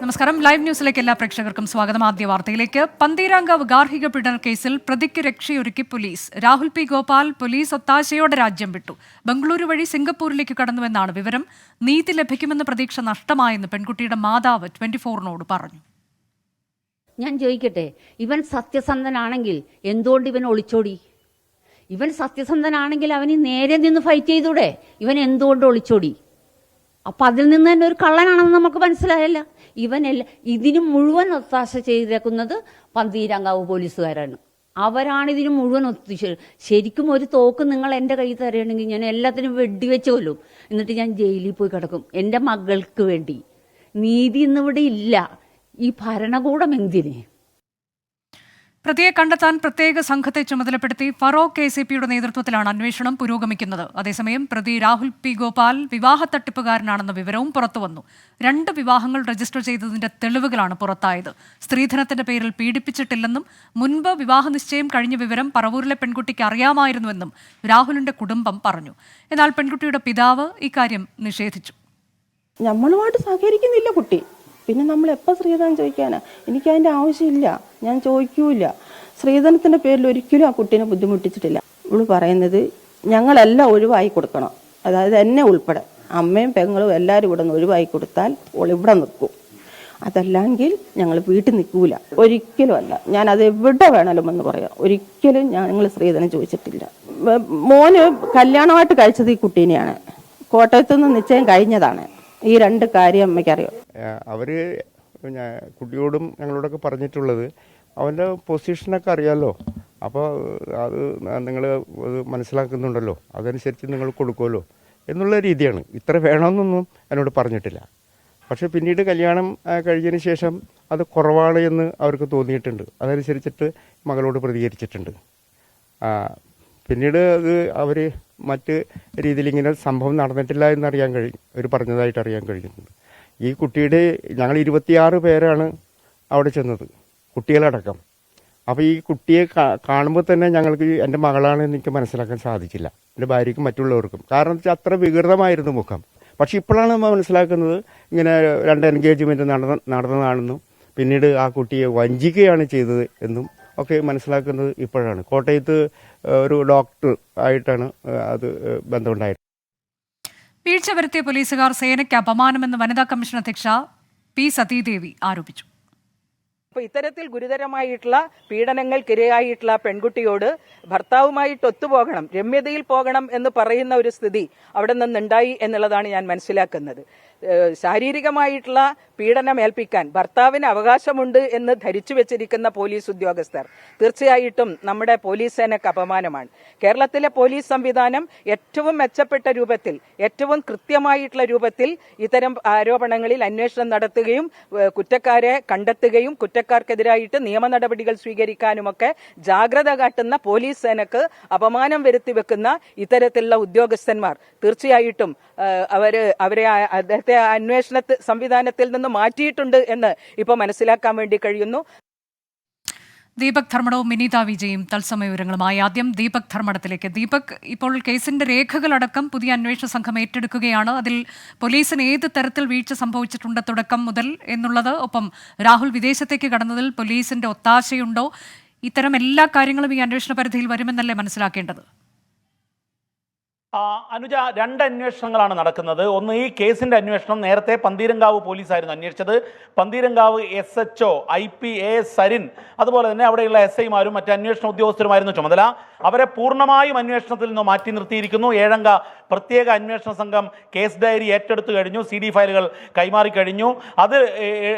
നമസ്കാരം. ലൈവ് ന്യൂസിലേക്ക് എല്ലാ പ്രേക്ഷകർക്കും സ്വാഗതം. ആദ്യ വാർത്തയിലേക്ക്. പന്തീരാങ്കാവ് ഗാർഹിക പീഡന കേസിൽ പ്രതിക്ക് രക്ഷയൊരുക്കി police. Rahul P Gopal police ഒത്താശയോടെ രാജ്യം വിട്ടു. ബംഗളൂരു വഴി സിംഗപ്പൂരിലേക്ക് കടന്നുവെന്നാണ് വിവരം. നീതി ലഭിക്കുമെന്ന പ്രതീക്ഷ നഷ്ടമായെന്ന് പെൺകുട്ടിയുടെ മാതാവ് 24-നോട് പറഞ്ഞു. ഞാൻ ചോദിക്കട്ടെ, ഇവൻ സത്യസന്ധനാണെങ്കിൽ എന്തുകൊണ്ട് ഇവൻ ഒളിച്ചോടി? ഇവൻ സത്യസന്ധനാണെങ്കിൽ അവന് നേരെ നിന്ന് ഫൈറ്റ് ചെയ്തൂടെ? ഇവൻ എന്തുകൊണ്ട് ഒളിച്ചോടി? അപ്പൊ അതിൽ നിന്ന് തന്നെ ഒരു കള്ളനാണെന്ന് നമുക്ക് മനസ്സിലായല്ല. ഇവനല്ല, ഇതിന് മുഴുവൻ ഒത്താശ ചെയ്തേക്കുന്നത് പന്തീരാങ്കാവ് പോലീസുകാരാണ്. അവരാണ് ഇതിന് മുഴുവൻ ശരിക്കും ഒരു തോക്ക് നിങ്ങൾ എൻ്റെ കയ്യിൽ തരുകയാണെങ്കിൽ ഞാൻ എല്ലാത്തിനും വെടിവെച്ച് കൊല്ലും. എന്നിട്ട് ഞാൻ ജയിലിൽ പോയി കിടക്കും എൻ്റെ മകൾക്ക് വേണ്ടി. നീതി ഇന്നിവിടെ ഇല്ല. ഈ ഭരണകൂടം എന്തിന്? പ്രതിയെ കണ്ടെത്താൻ പ്രത്യേക സംഘത്തെ ചുമതലപ്പെടുത്തി ഫറോക്ക് ACPയുടെ നേതൃത്വത്തിലാണ് അന്വേഷണം പുരോഗമിക്കുന്നത്. അതേസമയം പ്രതി രാഹുൽ പി ഗോപാൽ വിവാഹ തട്ടിപ്പുകാരനാണെന്ന വിവരവും പുറത്തുവന്നു. 2 വിവാഹങ്ങൾ രജിസ്റ്റർ ചെയ്തതിന്റെ തെളിവുകളാണ് പുറത്തായത്. സ്ത്രീധനത്തിന്റെ പേരിൽ പീഡിപ്പിച്ചിട്ടില്ലെന്നും മുൻപ് വിവാഹ നിശ്ചയം കഴിഞ്ഞ വിവരം പറവൂരിലെ പെൺകുട്ടിക്ക് അറിയാമായിരുന്നുവെന്നും രാഹുലിന്റെ കുടുംബം പറഞ്ഞു. എന്നാൽ പെൺകുട്ടിയുടെ പിതാവ് ഇക്കാര്യം നിഷേധിച്ചു. നമ്മളുമായിട്ട് സഹകരിക്കുന്നില്ല കുട്ടി. പിന്നെ നമ്മൾ എപ്പോൾ സ്ത്രീധനം ചോദിക്കാനാ? എനിക്കതിൻ്റെ ആവശ്യമില്ല, ഞാൻ ചോദിക്കൂല. സ്ത്രീധനത്തിൻ്റെ പേരിൽ ഒരിക്കലും ആ കുട്ടീനെ ബുദ്ധിമുട്ടിച്ചിട്ടില്ല. ഇവള് പറയുന്നത് ഞങ്ങളെല്ലാം ഒഴിവായി കൊടുക്കണം, അതായത് എന്നെ ഉൾപ്പെടെ അമ്മയും പെങ്ങളും എല്ലാവരും ഇവിടെ നിന്ന് ഒഴിവായി കൊടുത്താൽ ഇവിടെ നിൽക്കും. അതല്ലെങ്കിൽ ഞങ്ങൾ വീട്ടിൽ നിൽക്കൂല. ഒരിക്കലും അല്ല. ഞാൻ അത് എവിടെ വേണമല്ലോ എന്ന് പറയാം. ഒരിക്കലും ഞങ്ങൾ സ്ത്രീധനം ചോദിച്ചിട്ടില്ല. മോന് കല്യാണമായിട്ട് കഴിച്ചത് ഈ കുട്ടീനെയാണ്. കോട്ടയത്തു നിന്ന് നിശ്ചയം കഴിഞ്ഞതാണ്. ഈ 2 കാര്യം അമ്മയ്ക്കറിയാം. അവര് കുട്ടിയോടും ഞങ്ങളോടൊക്കെ പറഞ്ഞിട്ടുള്ളത് അവൻ്റെ പൊസിഷനൊക്കെ അറിയാമല്ലോ, അപ്പോൾ അത് നിങ്ങൾ അത് മനസ്സിലാക്കുന്നുണ്ടല്ലോ, അതനുസരിച്ച് നിങ്ങൾ കൊടുക്കുമല്ലോ എന്നുള്ള രീതിയാണ്. ഇത്ര വേണമെന്നൊന്നും എന്നോട് പറഞ്ഞിട്ടില്ല. പക്ഷേ പിന്നീട് കല്യാണം കഴിഞ്ഞതിന് ശേഷം അത് കുറവാണ് എന്ന് അവർക്ക് തോന്നിയിട്ടുണ്ട്. അതനുസരിച്ചിട്ട് മകളോട് പ്രതികരിച്ചിട്ടുണ്ട്. പിന്നീട് അത് അവർ മറ്റ് രീതിയിൽ ഇങ്ങനെ സംഭവം നടന്നിട്ടില്ല എന്നറിയാൻ അവർ പറഞ്ഞതായിട്ട് അറിയാൻ കഴിയുന്നുണ്ട്. ഈ കുട്ടിയുടെ ഞങ്ങൾ 26 പേരാണ് അവിടെ ചെന്നത്, കുട്ടികളടക്കം. അപ്പോൾ ഈ കുട്ടിയെ കാണുമ്പോൾ തന്നെ ഞങ്ങൾക്ക് എൻ്റെ മകളാണ് എനിക്ക് മനസ്സിലാക്കാൻ സാധിച്ചില്ല, എൻ്റെ ഭാര്യയ്ക്കും മറ്റുള്ളവർക്കും. കാരണം വെച്ചാൽ അത്ര വികൃതമായിരുന്നു മുഖം. പക്ഷെ ഇപ്പോഴാണ് നമ്മൾ മനസ്സിലാക്കുന്നത് ഇങ്ങനെ 2 എൻഗേജ്മെൻറ്റ് നടന്നതാണെന്നും പിന്നീട് ആ കുട്ടിയെ വഞ്ചിക്കുകയാണ് ചെയ്തത് എന്നും ഒക്കെ മനസ്സിലാക്കുന്നത് ഇപ്പോഴാണ്. കോട്ടയത്ത് ഒരു ഡോക്ടർ ആയിട്ടാണ് അത് ബന്ധമുണ്ടായത്. വീഴ്ച വരുത്തിയ പോലീസുകാർ സേനയ്ക്ക് അപമാനമെന്ന് വനിതാ കമ്മീഷൻ അധ്യക്ഷ പി സതീദേവി ആരോപിച്ചു. അപ്പോൾ ഇത്തരത്തിൽ ഗുരുതരമായിട്ടുള്ള പീഡനങ്ങൾക്കിരയായിട്ടുള്ള പെൺകുട്ടിയോട് ഭർത്താവുമായിട്ട് ഒത്തുപോകണം, രമ്യതയിൽ പോകണം എന്ന് പറയുന്ന ഒരു സ്ഥിതി അവിടെ നിന്നുണ്ടായി എന്നുള്ളതാണ് ഞാൻ മനസ്സിലാക്കുന്നത്. ശാരീരികമായിട്ടുള്ള പീഡനം ഏൽപ്പിക്കാൻ ഭർത്താവിന് അവകാശമുണ്ട് എന്ന് ധരിച്ചു വെച്ചിരിക്കുന്ന പോലീസ് ഉദ്യോഗസ്ഥർ തീർച്ചയായിട്ടും നമ്മുടെ പോലീസ് സേനയ്ക്ക് അപമാനമാണ്. കേരളത്തിലെ പോലീസ് സംവിധാനം ഏറ്റവും മെച്ചപ്പെട്ട രൂപത്തിൽ, ഏറ്റവും കൃത്യമായിട്ടുള്ള രൂപത്തിൽ ഇത്തരം ആരോപണങ്ങളിൽ അന്വേഷണം നടത്തുകയും കുറ്റക്കാരെ കണ്ടെത്തുകയും കുറ്റക്കാർക്കെതിരായിട്ട് നിയമ നടപടികൾ സ്വീകരിക്കാനുമൊക്കെ ജാഗ്രത കാട്ടുന്ന പോലീസ് സേനക്ക് അപമാനം വരുത്തി വെക്കുന്ന ഇത്തരത്തിലുള്ള ഉദ്യോഗസ്ഥന്മാർ തീർച്ചയായിട്ടും അവരെ അദ്ദേഹത്തെ അന്വേഷണ സംവിധാനത്തിൽ നിന്ന് മാറ്റിയിട്ടുണ്ട് എന്ന് ഇപ്പോൾ മനസ്സിലാക്കാൻ വേണ്ടി കഴിയുന്നു. ദീപക് ധർമ്മടവും വിനീത വിജയും തത്സമയ വിവരങ്ങളുമായി. ആദ്യം ദീപക് ധർമ്മടത്തിലേക്ക്. ദീപക്, ഇപ്പോൾ കേസിന്റെ രേഖകളടക്കം പുതിയ അന്വേഷണ സംഘം ഏറ്റെടുക്കുകയാണ്. അതിൽ പോലീസിന് ഏത് തരത്തിൽ വീഴ്ച സംഭവിച്ചിട്ടുണ്ട് തുടക്കം മുതൽ എന്നുള്ളത്, ഒപ്പം രാഹുൽ വിദേശത്തേക്ക് കടന്നതിൽ പോലീസിന്റെ ഒത്താശയുണ്ടോ, ഇത്തരം എല്ലാ കാര്യങ്ങളും ഈ അന്വേഷണ പരിധിയിൽ വരുമെന്നല്ലേ മനസ്സിലാക്കേണ്ടത്? അനുജ, 2 അന്വേഷണങ്ങളാണ് നടക്കുന്നത്. ഒന്ന്, ഈ കേസിന്റെ അന്വേഷണം നേരത്തെ പന്തീരങ്കാവ് പോലീസായിരുന്നു അന്വേഷിച്ചത്. പന്തീരങ്കാവ് SHO IPAS സരിൻ, അതുപോലെ തന്നെ അവിടെയുള്ള SI-മാരും മറ്റ് അന്വേഷണ ഉദ്യോഗസ്ഥരുമായിരുന്നു ചുമതല. അവരെ പൂർണ്ണമായും അന്വേഷണത്തിൽ നിന്ന് മാറ്റി നിർത്തിയിരിക്കുന്നു. 7-അംഗ പ്രത്യേക അന്വേഷണ സംഘം കേസ് ഡയറി ഏറ്റെടുത്തു കഴിഞ്ഞു, CD ഫയലുകൾ കൈമാറി കഴിഞ്ഞു. അത്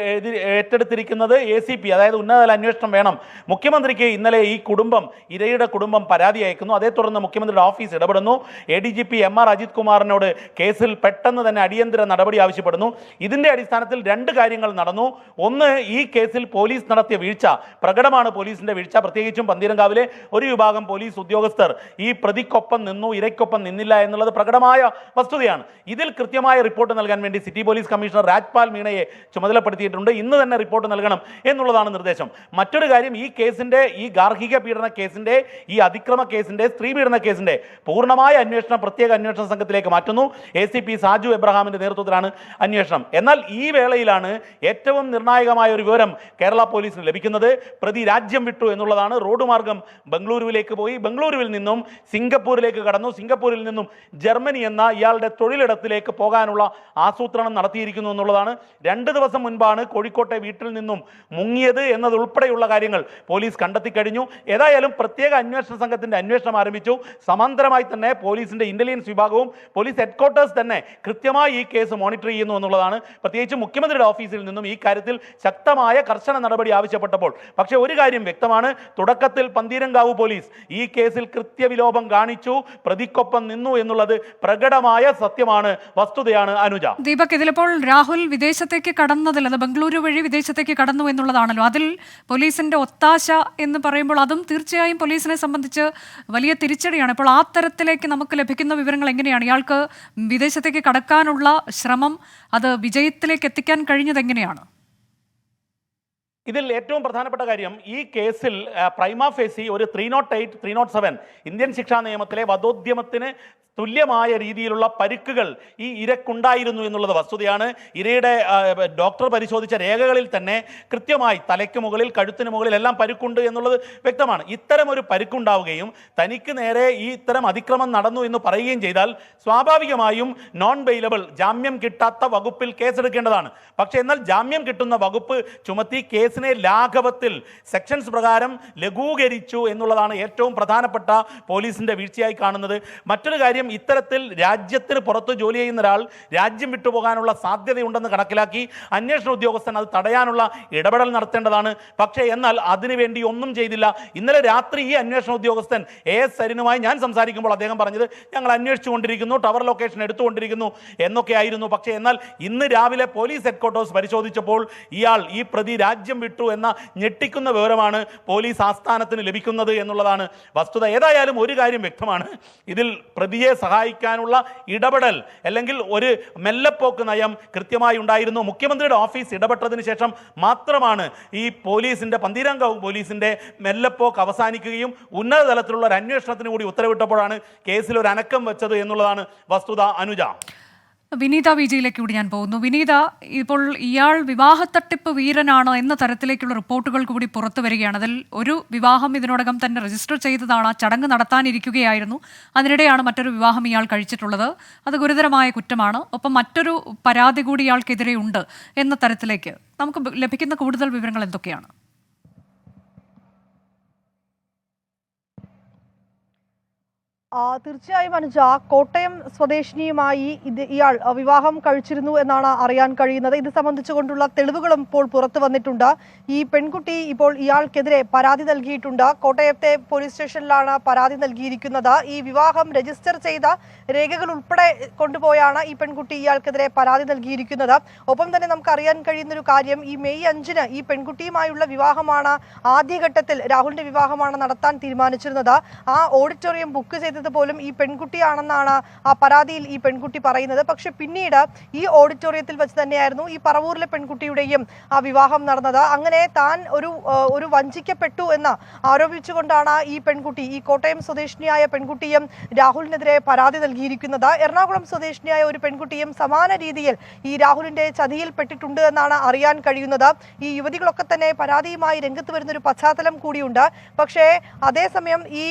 ഏറ്റെടുത്തിരിക്കുന്നത് ACP, അതായത് ഉന്നതതല അന്വേഷണം വേണം. മുഖ്യമന്ത്രിക്ക് ഇന്നലെ ഈ കുടുംബം, ഇരയുടെ കുടുംബം പരാതി അയക്കുന്നു. അതേ തുടർന്ന് മുഖ്യമന്ത്രിയുടെ ഓഫീസ് ഇടപെടുന്നു. ADGP MR അജിത് കുമാറിനോട് കേസിൽ പെട്ടെന്ന് തന്നെ അടിയന്തര നടപടി ആവശ്യപ്പെടുന്നു. ഇതിന്റെ അടിസ്ഥാനത്തിൽ 2 കാര്യങ്ങൾ നടന്നു. ഒന്ന്, ഈ കേസിൽ പോലീസ് നടത്തിയ വീഴ്ച പ്രകടമാണ്. പോലീസിന്റെ വീഴ്ച, പ്രത്യേകിച്ചും പന്തീരങ്കാവിലെ ഒരു വിഭാഗം പോലീസ് ഉദ്യോഗസ്ഥർ ഈ പ്രതിക്കൊപ്പം നിന്നു, ഇരയ്ക്കൊപ്പം നിന്നില്ല എന്നുള്ളത് പ്രകടമായ വസ്തുതയാണ്. ഇതിൽ കൃത്യമായ റിപ്പോർട്ട് നൽകാൻ വേണ്ടി സിറ്റി പോലീസ് കമ്മീഷണർ രാജ്പാൽ മീണയെ ചുമതലപ്പെടുത്തിയിട്ടുണ്ട്. ഇന്ന് തന്നെ റിപ്പോർട്ട് നൽകണം എന്നുള്ളതാണ് നിർദ്ദേശം. മറ്റൊരു കാര്യം, ഈ കേസിന്റെ, ഈ ഗാർഹിക പീഡന കേസിന്റെ, ഈ അതിക്രമ കേസിന്റെ, സ്ത്രീ പീഡന കേസിന്റെ പൂർണ്ണമായ അന്വേഷണം അന്വേഷണം പ്രത്യേക അന്വേഷണ സംഘത്തിലേക്ക് മാറ്റുന്നു. ACP സാജു എബ്രഹാമിന്റെ നേതൃത്വത്തിലാണ് അന്വേഷണം. എന്നാൽ ഈ വേളയിലാണ് ഏറ്റവും നിർണായകമായ ഒരു വിവരം കേരള പോലീസിന് ലഭിക്കുന്നത്. പ്രതി രാജ്യം വിട്ടു എന്നുള്ളതാണ്. റോഡ് മാർഗം ബംഗളൂരുവിലേക്ക് പോയി, ബംഗളൂരുവിൽ നിന്നും സിംഗപ്പൂരിലേക്ക് കടന്നു, സിംഗപ്പൂരിൽ നിന്നും ജർമ്മനി എന്ന ഇയാളുടെ തൊഴിലിടത്തിലേക്ക് പോകാനുള്ള ആസൂത്രണം നടത്തിയിരിക്കുന്നു എന്നുള്ളതാണ്. 2 ദിവസം മുൻപാണ് കോഴിക്കോട്ടെ വീട്ടിൽ നിന്നും മുങ്ങിയത് എന്നതുൾപ്പെടെയുള്ള കാര്യങ്ങൾ പോലീസ് കണ്ടെത്തി കഴിഞ്ഞു. ഏതായാലും പ്രത്യേക അന്വേഷണ സംഘത്തിന്റെ അന്വേഷണം ആരംഭിച്ചു. സമാന്തരമായി തന്നെ പോലീസിന്റെ ഇന്റലിജൻസ് വിഭാഗവും പോലീസ് ഹെഡ്ക്വാർട്ടേഴ്സ് തന്നെ കൃത്യമായി ഈ കേസ് മോണിറ്റർ ചെയ്യുന്നു എന്നുള്ളതാണ്. പ്രത്യേകിച്ച് മുഖ്യമന്ത്രിയുടെ ഓഫീസിൽ നിന്നും ഈ കാര്യത്തിൽ ശക്തമായ കർശന നടപടി ആവശ്യപ്പെട്ടപ്പോൾ പക്ഷേ ഒരു കാര്യം വ്യക്തമാണ്. തുടക്കത്തിൽ പന്തീരങ്കാവ് പോലീസ് ഈ കേസിൽ കൃത്യവിലോപം കാണിച്ചു, പ്രതിക്കൊപ്പം നിന്നു എന്നുള്ളത് പ്രകടമായ സത്യമാണ്, വസ്തുതയാണ്. അനുജ, ദീപക്, ഇതിലിപ്പോൾ രാഹുൽ വിദേശത്തേക്ക് കടന്നതിൽ, അത് ബംഗളൂരു വഴി വിദേശത്തേക്ക് കടന്നു എന്നുള്ളതാണല്ലോ, അതിൽ പോലീസിന്റെ ഒത്താശ എന്ന് പറയുമ്പോൾ അതും തീർച്ചയായും പോലീസിനെ സംബന്ധിച്ച് വലിയ തിരിച്ചടിയാണ്. ഇപ്പോൾ ആ തരത്തിലേക്ക് നമുക്ക് ലഭിക്കുന്ന വിവരങ്ങൾ എങ്ങനെയാണ്? ഇയാൾക്ക് വിദേശത്തേക്ക് കടക്കാനുള്ള ശ്രമം അത് വിജയത്തിലേക്ക് എത്തിക്കാൻ കഴിഞ്ഞത് എങ്ങനെയാണ്? ഇതിൽ ഏറ്റവും പ്രധാനപ്പെട്ട കാര്യം, ഈ കേസിൽ പ്രൈമാ ഫേസി ഒരു 308, 307 ഇന്ത്യൻ ശിക്ഷാ നിയമത്തിലെ വധോദ്യമത്തിന് തുല്യമായ രീതിയിലുള്ള പരിക്കുകൾ ഈ ഇരക്കുണ്ടായിരുന്നു എന്നുള്ളത് വസ്തുതയാണ്. ഇരയുടെ ഡോക്ടർ പരിശോധിച്ച രേഖകളിൽ തന്നെ കൃത്യമായി തലയ്ക്ക് മുകളിൽ, കഴുത്തിന് മുകളിൽ എല്ലാം പരിക്കുണ്ട് എന്നുള്ളത് വ്യക്തമാണ്. ഇത്തരം ഒരു പരിക്കുണ്ടാവുകയും തനിക്ക് നേരെ ഈ ഇത്തരം അതിക്രമം നടന്നു എന്ന് പറയുകയും ചെയ്താൽ സ്വാഭാവികമായും നോൺ ബെയിലബിൾ, ജാമ്യം കിട്ടാത്ത വകുപ്പിൽ കേസെടുക്കേണ്ടതാണ്. പക്ഷേ എന്നാൽ ജാമ്യം കിട്ടുന്ന വകുപ്പ് ചുമത്തി കേസിനെ ലാഘവത്തിൽ സെക്ഷൻസ് പ്രകാരം ലഘൂകരിച്ചു എന്നുള്ളതാണ് ഏറ്റവും പ്രധാനപ്പെട്ട പോലീസിന്റെ വീഴ്ചയായി കാണുന്നത്. മറ്റൊരു കാര്യം, ഇത്തരത്തിൽ രാജ്യത്തിന് പുറത്ത് ജോലി ചെയ്യുന്ന ഒരാൾ രാജ്യം വിട്ടുപോകാനുള്ള സാധ്യതയുണ്ടെന്ന് കണക്കിലാക്കി അന്വേഷണ ഉദ്യോഗസ്ഥൻ അത് തടയാനുള്ള ഇടപെടൽ നടത്തേണ്ടതാണ്. പക്ഷേ എന്നാൽ അതിനുവേണ്ടി ഒന്നും ചെയ്തില്ല. ഇന്നലെ രാത്രി ഈ അന്വേഷണ ഉദ്യോഗസ്ഥൻ AS സരിനുമായി ഞാൻ സംസാരിക്കുമ്പോൾ അദ്ദേഹം പറഞ്ഞത് ഞങ്ങൾ അന്വേഷിച്ചുകൊണ്ടിരിക്കുന്നു, ടവർ ലൊക്കേഷൻ എടുത്തുകൊണ്ടിരിക്കുന്നു എന്നൊക്കെ ആയിരുന്നു. പക്ഷേ എന്നാൽ ഇന്ന് രാവിലെ പോലീസ് ഹെഡ്ക്വാർട്ടേഴ്സ് പരിശോധിച്ചപ്പോൾ ഇയാൾ, ഈ പ്രതി രാജ്യം വിട്ടു എന്ന ഞെട്ടിക്കുന്ന വിവരമാണ് പോലീസ് ആസ്ഥാനത്തിന് ലഭിക്കുന്നത് എന്നുള്ളതാണ് വസ്തുത. ഏതായാലും ഒരു കാര്യം വ്യക്തമാണ്, ഇതിൽ പ്രതിയെ സഹായിക്കാനുള്ള ഇടപെടൽ അല്ലെങ്കിൽ ഒരു മെല്ലപ്പോക്ക് നയം കൃത്യമായി ഉണ്ടായിരുന്നു. മുഖ്യമന്ത്രിയുടെ ഓഫീസ് ഇടപെട്ടതിന് ശേഷം മാത്രമാണ് ഈ പോലീസിന്റെ, പന്തീരങ്കാവ് പോലീസിന്റെ മെല്ലപ്പോക്ക് അവസാനിക്കുകയും ഉന്നത തലത്തിലുള്ള ഒരു അന്വേഷണത്തിന് കൂടി ഉത്തരവിട്ടപ്പോഴാണ് കേസിൽ ഒരു അനക്കം വെച്ചത് എന്നുള്ളതാണ് വസ്തുത. അനുജ, വിനീത വിജയിലേക്ക് കൂടി ഞാൻ പോകുന്നു. വിനീത, ഇപ്പോൾ ഇയാൾ വിവാഹത്തട്ടിപ്പ് വീരനാണ് എന്ന തരത്തിലേക്കുള്ള റിപ്പോർട്ടുകൾ കൂടി പുറത്തു വരികയാണ്. അതിൽ ഒരു വിവാഹം ഇതിനോടകം തന്നെ രജിസ്റ്റർ ചെയ്തതാണ്, ചടങ്ങ് നടത്താനിരിക്കുകയായിരുന്നു. അതിനിടെയാണ് മറ്റൊരു വിവാഹം ഇയാൾ കഴിച്ചിട്ടുള്ളത്. അത് ഗുരുതരമായ കുറ്റമാണ്. ഒപ്പം മറ്റൊരു പരാതി കൂടി ഇയാൾക്കെതിരെ ഉണ്ട് എന്ന തരത്തിലേക്ക് നമുക്ക് ലഭിക്കുന്ന കൂടുതൽ വിവരങ്ങൾ എന്തൊക്കെയാണ്? തീർച്ചയായും അനുജ, കോട്ടയം സ്വദേശിനിയുമായി ഇയാൾ വിവാഹം കഴിച്ചിരുന്നു എന്നാണ് അറിയാൻ കഴിയുന്നത്. ഇത് സംബന്ധിച്ചുകൊണ്ടുള്ള തെളിവുകളും ഇപ്പോൾ പുറത്തു വന്നിട്ടുണ്ട്. ഈ പെൺകുട്ടി ഇപ്പോൾ ഇയാൾക്കെതിരെ പരാതി നൽകിയിട്ടുണ്ട്. കോട്ടയത്തെ പോലീസ് സ്റ്റേഷനിലാണ് പരാതി നൽകിയിരിക്കുന്നത്. ഈ വിവാഹം രജിസ്റ്റർ ചെയ്ത രേഖകൾ ഉൾപ്പെടെ കൊണ്ടുപോയാണ് ഈ പെൺകുട്ടി ഇയാൾക്കെതിരെ പരാതി നൽകിയിരിക്കുന്നത്. ഒപ്പം തന്നെ നമുക്ക് അറിയാൻ കഴിയുന്ന ഒരു കാര്യം, ഈ മെയ് 5-ന് ഈ പെൺകുട്ടിയുമായുള്ള വിവാഹമാണ്, ആദ്യഘട്ടത്തിൽ രാഹുലിന്റെ വിവാഹമാണ് നടത്താൻ തീരുമാനിച്ചിരുന്നത്. ആ ഓഡിറ്റോറിയം ബുക്ക് ചെയ്തത് പോലും ഈ പെൺകുട്ടിയാണെന്നാണ് ആ പരാതിയിൽ ഈ പെൺകുട്ടി പറയുന്നത്. പക്ഷെ പിന്നീട് ഈ ഓഡിറ്റോറിയത്തിൽ വെച്ച് തന്നെയായിരുന്നു ഈ പറവൂരിലെ പെൺകുട്ടിയുടെയും ആ വിവാഹം നടന്നത്. അങ്ങനെ താൻ ഒരു വഞ്ചിക്കപ്പെട്ടു എന്ന് ആരോപിച്ചുകൊണ്ടാണ് ഈ പെൺകുട്ടി, ഈ കോട്ടയം സ്വദേശിനിയായ പെൺകുട്ടിയും രാഹുലിനെതിരെ പരാതി നൽകിയിരിക്കുന്നത്. എറണാകുളം സ്വദേശിനിയായ ഒരു പെൺകുട്ടിയും സമാന രീതിയിൽ ഈ രാഹുലിന്റെ ചതിയിൽപ്പെട്ടിട്ടുണ്ട് എന്നാണ് അറിയാൻ കഴിയുന്നത്. ഈ യുവതികളൊക്കെ തന്നെ പരാതിയുമായി രംഗത്ത് വരുന്ന ഒരു പശ്ചാത്തലം കൂടിയുണ്ട്. പക്ഷേ അതേസമയം ഈ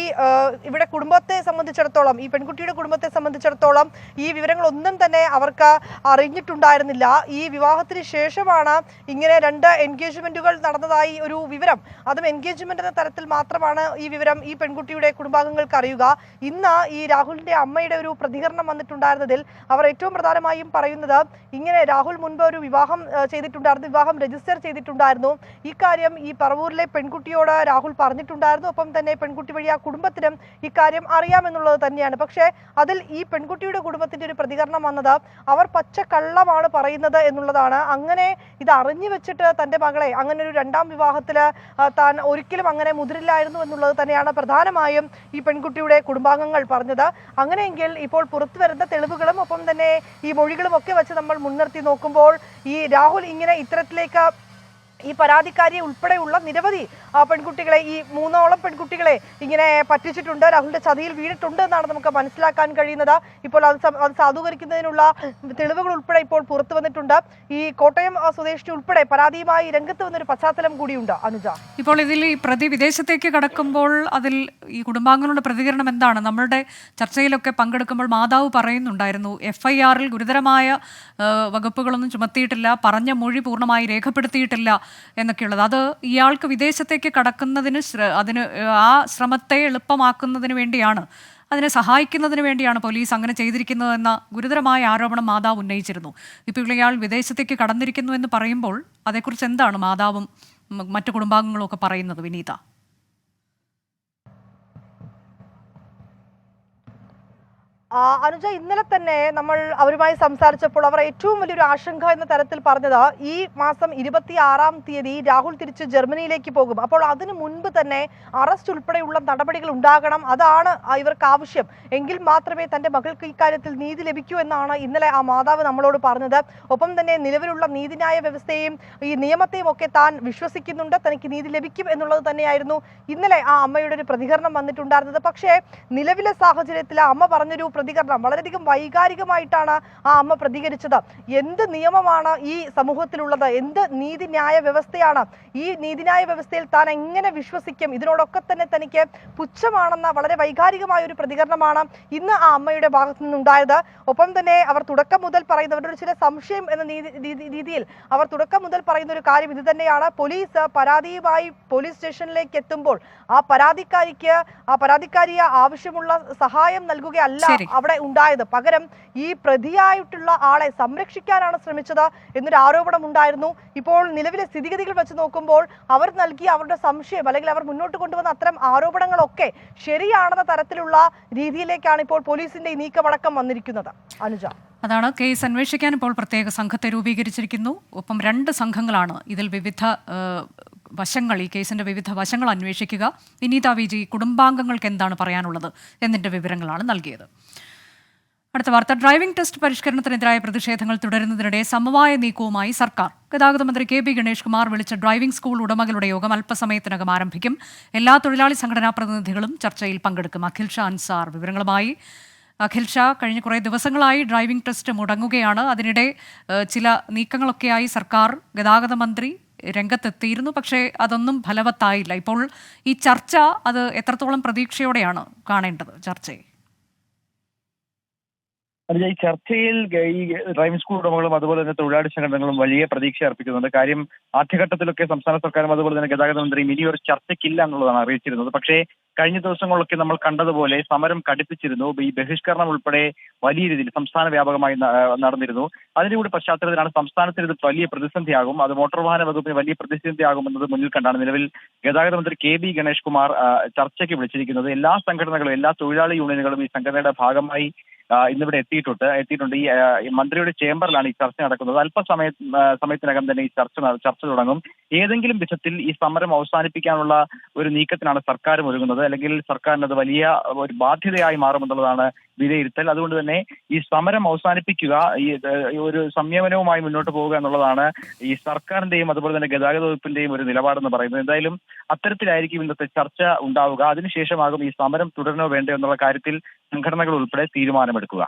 ഇവിടെ കുടുംബത്തെ സംബന്ധിച്ചിടത്തോളം, ഈ പെൺകുട്ടിയുടെ കുടുംബത്തെ സംബന്ധിച്ചിടത്തോളം ഈ വിവരങ്ങളൊന്നും തന്നെ അവർക്ക് അറിഞ്ഞിട്ടുണ്ടായിരുന്നില്ല. ഈ വിവാഹത്തിന് ശേഷമാണ് ഇങ്ങനെ 2 എൻഗേജ്മെന്റുകൾ നടന്നതായി ഒരു വിവരം, അതും എൻഗേജ്മെന്റ് എന്ന തരത്തിൽ മാത്രമാണ് ഈ വിവരം ഈ പെൺകുട്ടിയുടെ കുടുംബാംഗങ്ങൾക്ക് അറിയുക. ഇന്ന് ഈ രാഹുലിന്റെ അമ്മയുടെ ഒരു പ്രതികരണം വന്നിട്ടുണ്ടായിരുന്നതിൽ അവർ ഏറ്റവും പ്രധാനമായും പറയുന്നത്, ഇങ്ങനെ രാഹുൽ മുൻപ് ഒരു വിവാഹം ചെയ്തിട്ടുണ്ടായിരുന്നു, വിവാഹം രജിസ്റ്റർ ചെയ്തിട്ടുണ്ടായിരുന്നു. ഇക്കാര്യം ഈ പറവൂരിലെ പെൺകുട്ടിയോട് രാഹുൽ പറഞ്ഞിട്ടുണ്ടായിരുന്നു. ഒപ്പം തന്നെ പെൺകുട്ടി വഴി ആ കുടുംബത്തിനും ഇക്കാര്യം അറിയാമെന്നുള്ളത് തന്നെയാണ്. പക്ഷേ അതിൽ ഈ പെൺകുട്ടിയുടെ കുടുംബത്തിന്റെ ഒരു പ്രതികരണം വന്നത്, അവർ പച്ച കള്ളമാണ് പറയുന്നത് എന്നുള്ളതാണ്. അങ്ങനെ ഇത് അറിഞ്ഞു വെച്ചിട്ട് തന്റെ മകളെ അങ്ങനെ ഒരു 2ാം വിവാഹത്തില് താൻ ഒരിക്കലും അങ്ങനെ മുതിരില്ലായിരുന്നു എന്നുള്ളത് തന്നെയാണ് പ്രധാനമായും ഈ പെൺകുട്ടിയുടെ കുടുംബാംഗങ്ങൾ പറഞ്ഞത്. അങ്ങനെയെങ്കിൽ ഇപ്പോൾ പുറത്തു വരുന്ന തെളിവുകളും ഒപ്പം തന്നെ ഈ മൊഴികളും ഒക്കെ വെച്ച് നമ്മൾ മുൻനിർത്തി നോക്കുമ്പോൾ ഈ രാഹുൽ ഇങ്ങനെ ഇത്തരത്തിലേക്ക് ഈ പരാതിക്കാരിയെ ഉൾപ്പെടെയുള്ള നിരവധി പെൺകുട്ടികളെ, ഈ 3ഓളം പെൺകുട്ടികളെ ഇങ്ങനെ പറ്റിച്ചിട്ടുണ്ട്, രാഹുലിന്റെ ചതിയിൽ വീണിട്ടുണ്ട് എന്നാണ് നമുക്ക് മനസ്സിലാക്കാൻ കഴിയുന്നത്. ഇപ്പോൾ അത് സാധൂകരിക്കുന്നതിനുള്ള തെളിവുകൾ ഉൾപ്പെടെ ഇപ്പോൾ പുറത്തു വന്നിട്ടുണ്ട്. ഈ കോട്ടയം സ്വദേശി ഉൾപ്പെടെ പരാതിയുമായി രംഗത്ത് വന്നൊരു പശ്ചാത്തലം കൂടിയുണ്ട്. അനുജ, ഇപ്പോൾ ഇതിൽ ഈ പ്രതി വിദേശത്തേക്ക് കടക്കുമ്പോൾ അതിൽ ഈ കുടുംബാംഗങ്ങളുടെ പ്രതികരണം എന്താണ്? നമ്മളുടെ ചർച്ചയിലൊക്കെ പങ്കെടുക്കുമ്പോൾ മാതാവ് പറയുന്നുണ്ടായിരുന്നു, FIR-ൽ ഗുരുതരമായ വകുപ്പുകളൊന്നും ചുമത്തിയിട്ടില്ല, പറഞ്ഞ മൊഴി പൂർണ്ണമായി രേഖപ്പെടുത്തിയിട്ടില്ല എന്നൊക്കെയുള്ളത്. അത് ഇയാൾക്ക് വിദേശത്തേക്ക് കടക്കുന്നതിന് അതിന് ആ ശ്രമത്തെ എളുപ്പമാക്കുന്നതിന് വേണ്ടിയാണ്, അതിനെ സഹായിക്കുന്നതിന് വേണ്ടിയാണ് പോലീസ് അങ്ങനെ ചെയ്തിരിക്കുന്നതെന്ന ഗുരുതരമായ ആരോപണം മാതാവ് ഉന്നയിച്ചിരുന്നു. ഇപ്പോൾ ഇയാൾ വിദേശത്തേക്ക് കടന്നിരിക്കുന്നു എന്ന് പറയുമ്പോൾ അതേക്കുറിച്ച് എന്താണ് മാതാവും മറ്റു കുടുംബാംഗങ്ങളും ഒക്കെ പറയുന്നത്? വിനീത. അനുജ, ഇന്നലെ തന്നെ നമ്മൾ അവരുമായി സംസാരിച്ചപ്പോൾ അവർ ഏറ്റവും വലിയൊരു ആശങ്ക എന്ന തരത്തിൽ പറഞ്ഞത് ഈ മാസം 26-ാം തീയതി രാഹുൽ തിരിച്ച് ജർമ്മനിയിലേക്ക് പോകും. അപ്പോൾ അതിനു മുൻപ് തന്നെ അറസ്റ്റ് ഉൾപ്പെടെയുള്ള നടപടികൾ ഉണ്ടാകണം, അതാണ് ഇവർക്ക് ആവശ്യം. എങ്കിൽ മാത്രമേ തന്റെ മകൾക്ക് ഇക്കാര്യത്തിൽ നീതി ലഭിക്കൂ എന്നാണ് ഇന്നലെ ആ മാതാവ് നമ്മളോട് പറഞ്ഞത്. ഒപ്പം തന്നെ നിലവിലുള്ള നീതിന്യായ വ്യവസ്ഥയെയും ഈ നിയമത്തെയും ഒക്കെ താൻ വിശ്വസിക്കുന്നുണ്ട്, തനിക്ക് നീതി ലഭിക്കും എന്നുള്ളത് തന്നെയായിരുന്നു ഇന്നലെ ആ അമ്മയുടെ ഒരു പ്രതികരണം വന്നിട്ടുണ്ടായിരുന്നത്. പക്ഷേ നിലവിലെ സാഹചര്യത്തിൽ ആ അമ്മ പറഞ്ഞൊരു പ്രതികരണം വളരെയധികം വൈകാരികമായിട്ടാണ് ആ അമ്മ പ്രതികരിച്ചത്. എന്ത് നിയമമാണ് ഈ സമൂഹത്തിലുള്ളത്, എന്ത് നീതിന്യായ വ്യവസ്ഥയാണ്, ഈ നീതിന്യായ വ്യവസ്ഥയിൽ താൻ എങ്ങനെ വിശ്വസിക്കും, ഇതിനോടൊക്കെ തന്നെ തനിക്ക് പുച്ഛമാണെന്ന വളരെ വൈകാരികമായ ഒരു പ്രതികരണമാണ് ഇന്ന് ആ അമ്മയുടെ ഭാഗത്തു നിന്നുണ്ടായത്. ഒപ്പം തന്നെ അവർ തുടക്കം മുതൽ പറയുന്നവരുടെ ചില സംശയം എന്ന രീതിയിൽ അവർ തുടക്കം മുതൽ പറയുന്ന ഒരു കാര്യം ഇത് തന്നെയാണ്. പോലീസ് പരാതിയുമായി പോലീസ് സ്റ്റേഷനിലേക്ക് എത്തുമ്പോൾ ആ പരാതിക്കാരിയെ ആവശ്യമുള്ള സഹായം നൽകുകയല്ല അവിടെ ഉണ്ടായത്, പകരം ഈ പ്രതിയായിട്ടുള്ള ആളെ സംരക്ഷിക്കാനാണ് ശ്രമിച്ചത് എന്നൊരു ആരോപണം ഉണ്ടായിരുന്നു. ഇപ്പോൾ നിലവിലെ സ്ഥിതിഗതികൾ വെച്ച് നോക്കുമ്പോൾ അവർ നൽകിയ അവരുടെ സംശയം അല്ലെങ്കിൽ അവർ മുന്നോട്ട് കൊണ്ടുവന്ന അത്തരം ആരോപണങ്ങളൊക്കെ ശരിയാണെന്ന തരത്തിലുള്ള രീതിയിലേക്കാണ് ഇപ്പോൾ പോലീസിന്റെ ഈ നീക്കമടക്കം വന്നിരിക്കുന്നത്. അനുജ, അതാണ് കേസ് അന്വേഷിക്കാൻ ഇപ്പോൾ പ്രത്യേക സംഘത്തെ രൂപീകരിച്ചിരിക്കുന്നു. ഒപ്പം 2 സംഘങ്ങളാണ് ഇതിൽ വിവിധ വശങ്ങൾ, ഈ കേസിന്റെ വിവിധ വശങ്ങൾ അന്വേഷിക്കുക. വിനീത വിജി കുടുംബാംഗങ്ങൾക്ക് എന്താണ് പറയാനുള്ളത് എന്നതിന്റെ വിവരങ്ങളാണ് നൽകിയത്. അടുത്ത വാർത്ത. ഡ്രൈവിംഗ് ടെസ്റ്റ് പരിഷ്കരണത്തിനെതിരായ പ്രതിഷേധങ്ങൾ തുടരുന്നതിനിടെ സമവായ നീക്കവുമായി സർക്കാർ. ഗതാഗത മന്ത്രി KB ഗണേഷ് കുമാർ വിളിച്ച ഡ്രൈവിംഗ് സ്കൂൾ ഉടമകളുടെ യോഗം അല്പസമയത്തിനകം ആരംഭിക്കും. എല്ലാ തൊഴിലാളി സംഘടനാ പ്രതിനിധികളും ചർച്ചയിൽ പങ്കെടുക്കും. അഖിൽ ഷാ അൻസാർ വിവരങ്ങളുമായി. അഖിൽ ഷാ, കഴിഞ്ഞ കുറേ ദിവസങ്ങളായി ഡ്രൈവിംഗ് ടെസ്റ്റ് മുടങ്ങുകയാണ്. അതിനിടെ ചില നീക്കങ്ങളൊക്കെയായി സർക്കാർ, ഗതാഗത മന്ത്രി രംഗത്തെത്തിയിരുന്നു. പക്ഷേ അതൊന്നും ഫലവത്തായില്ല. ഇപ്പോൾ ഈ ചർച്ച അത് എത്രത്തോളം പ്രതീക്ഷയോടെയാണ് കാണേണ്ടത് ചർച്ചയെ? ഈ ചർച്ചയിൽ ഈ ഡ്രൈവിംഗ് സ്കൂൾ ഉടമകളും അതുപോലെ തന്നെ തൊഴിലാളി സംഘടനകളും വലിയ പ്രതീക്ഷ അർപ്പിക്കുന്നുണ്ട്. കാര്യം ആദ്യഘട്ടത്തിലൊക്കെ സംസ്ഥാന സർക്കാരും അതുപോലെ തന്നെ ഗതാഗത മന്ത്രിയും ഇനിയൊരു ചർച്ചയ്ക്കില്ല എന്നുള്ളതാണ് അറിയിച്ചിരുന്നത്. പക്ഷേ കഴിഞ്ഞ ദിവസങ്ങളിലൊക്കെ നമ്മൾ കണ്ടതുപോലെ സമരം കടുപ്പിച്ചിരുന്നു. ഈ ബഹിഷ്കരണം ഉൾപ്പെടെ വലിയ രീതിയിൽ സംസ്ഥാന വ്യാപകമായി നടന്നിരുന്നു. അതിന്റെ കൂടി പശ്ചാത്തലത്തിലാണ് സംസ്ഥാനത്തിന് ഇത് വലിയ പ്രതിസന്ധിയാകും, അത് മോട്ടോർ വാഹന വകുപ്പിന് വലിയ പ്രതിസന്ധിയാകുമെന്നത് മുന്നിൽ കണ്ടാണ് നിലവിൽ ഗതാഗത മന്ത്രി KB ഗണേഷ് കുമാർ ചർച്ചയ്ക്ക് വിളിച്ചിരിക്കുന്നത്. എല്ലാ സംഘടനകളും എല്ലാ തൊഴിലാളി യൂണിയനുകളും ഈ സംഘടനയുടെ ഭാഗമായി ഇന്നിവിടെ എത്തിയിട്ടുണ്ട്. ഈ മന്ത്രിയുടെ ചേംബറിലാണ് ഈ ചർച്ച നടക്കുന്നത്. സമയത്തിനകം തന്നെ ഈ ചർച്ച തുടങ്ങും. ഏതെങ്കിലും വിധത്തിൽ ഈ സമരം അവസാനിപ്പിക്കാനുള്ള ഒരു നീക്കത്തിനാണ് സർക്കാരും ഒരുങ്ങുന്നത്, അല്ലെങ്കിൽ സർക്കാരിന് അത് വലിയ ഒരു ബാധ്യതയായി മാറുമെന്നുള്ളതാണ് വിലയിരുത്തൽ. അതുകൊണ്ട് തന്നെ ഈ സമരം അവസാനിപ്പിക്കുക, ഈ ഒരു സംയമനവുമായി മുന്നോട്ട് പോവുക എന്നുള്ളതാണ് ഈ സർക്കാരിന്റെയും അതുപോലെ തന്നെ ഗതാഗത വകുപ്പിന്റെയും ഒരു നിലപാടെന്ന് പറയുന്നത്. എന്തായാലും അത്തരത്തിലായിരിക്കും ഇന്നത്തെ ചർച്ച ഉണ്ടാവുക. അതിനുശേഷമാകും ഈ സമരം തുടരണോ വേണ്ടോ എന്നുള്ള കാര്യത്തിൽ സംഘടനകൾ ഉൾപ്പെടെ തീരുമാനമെടുക്കുക.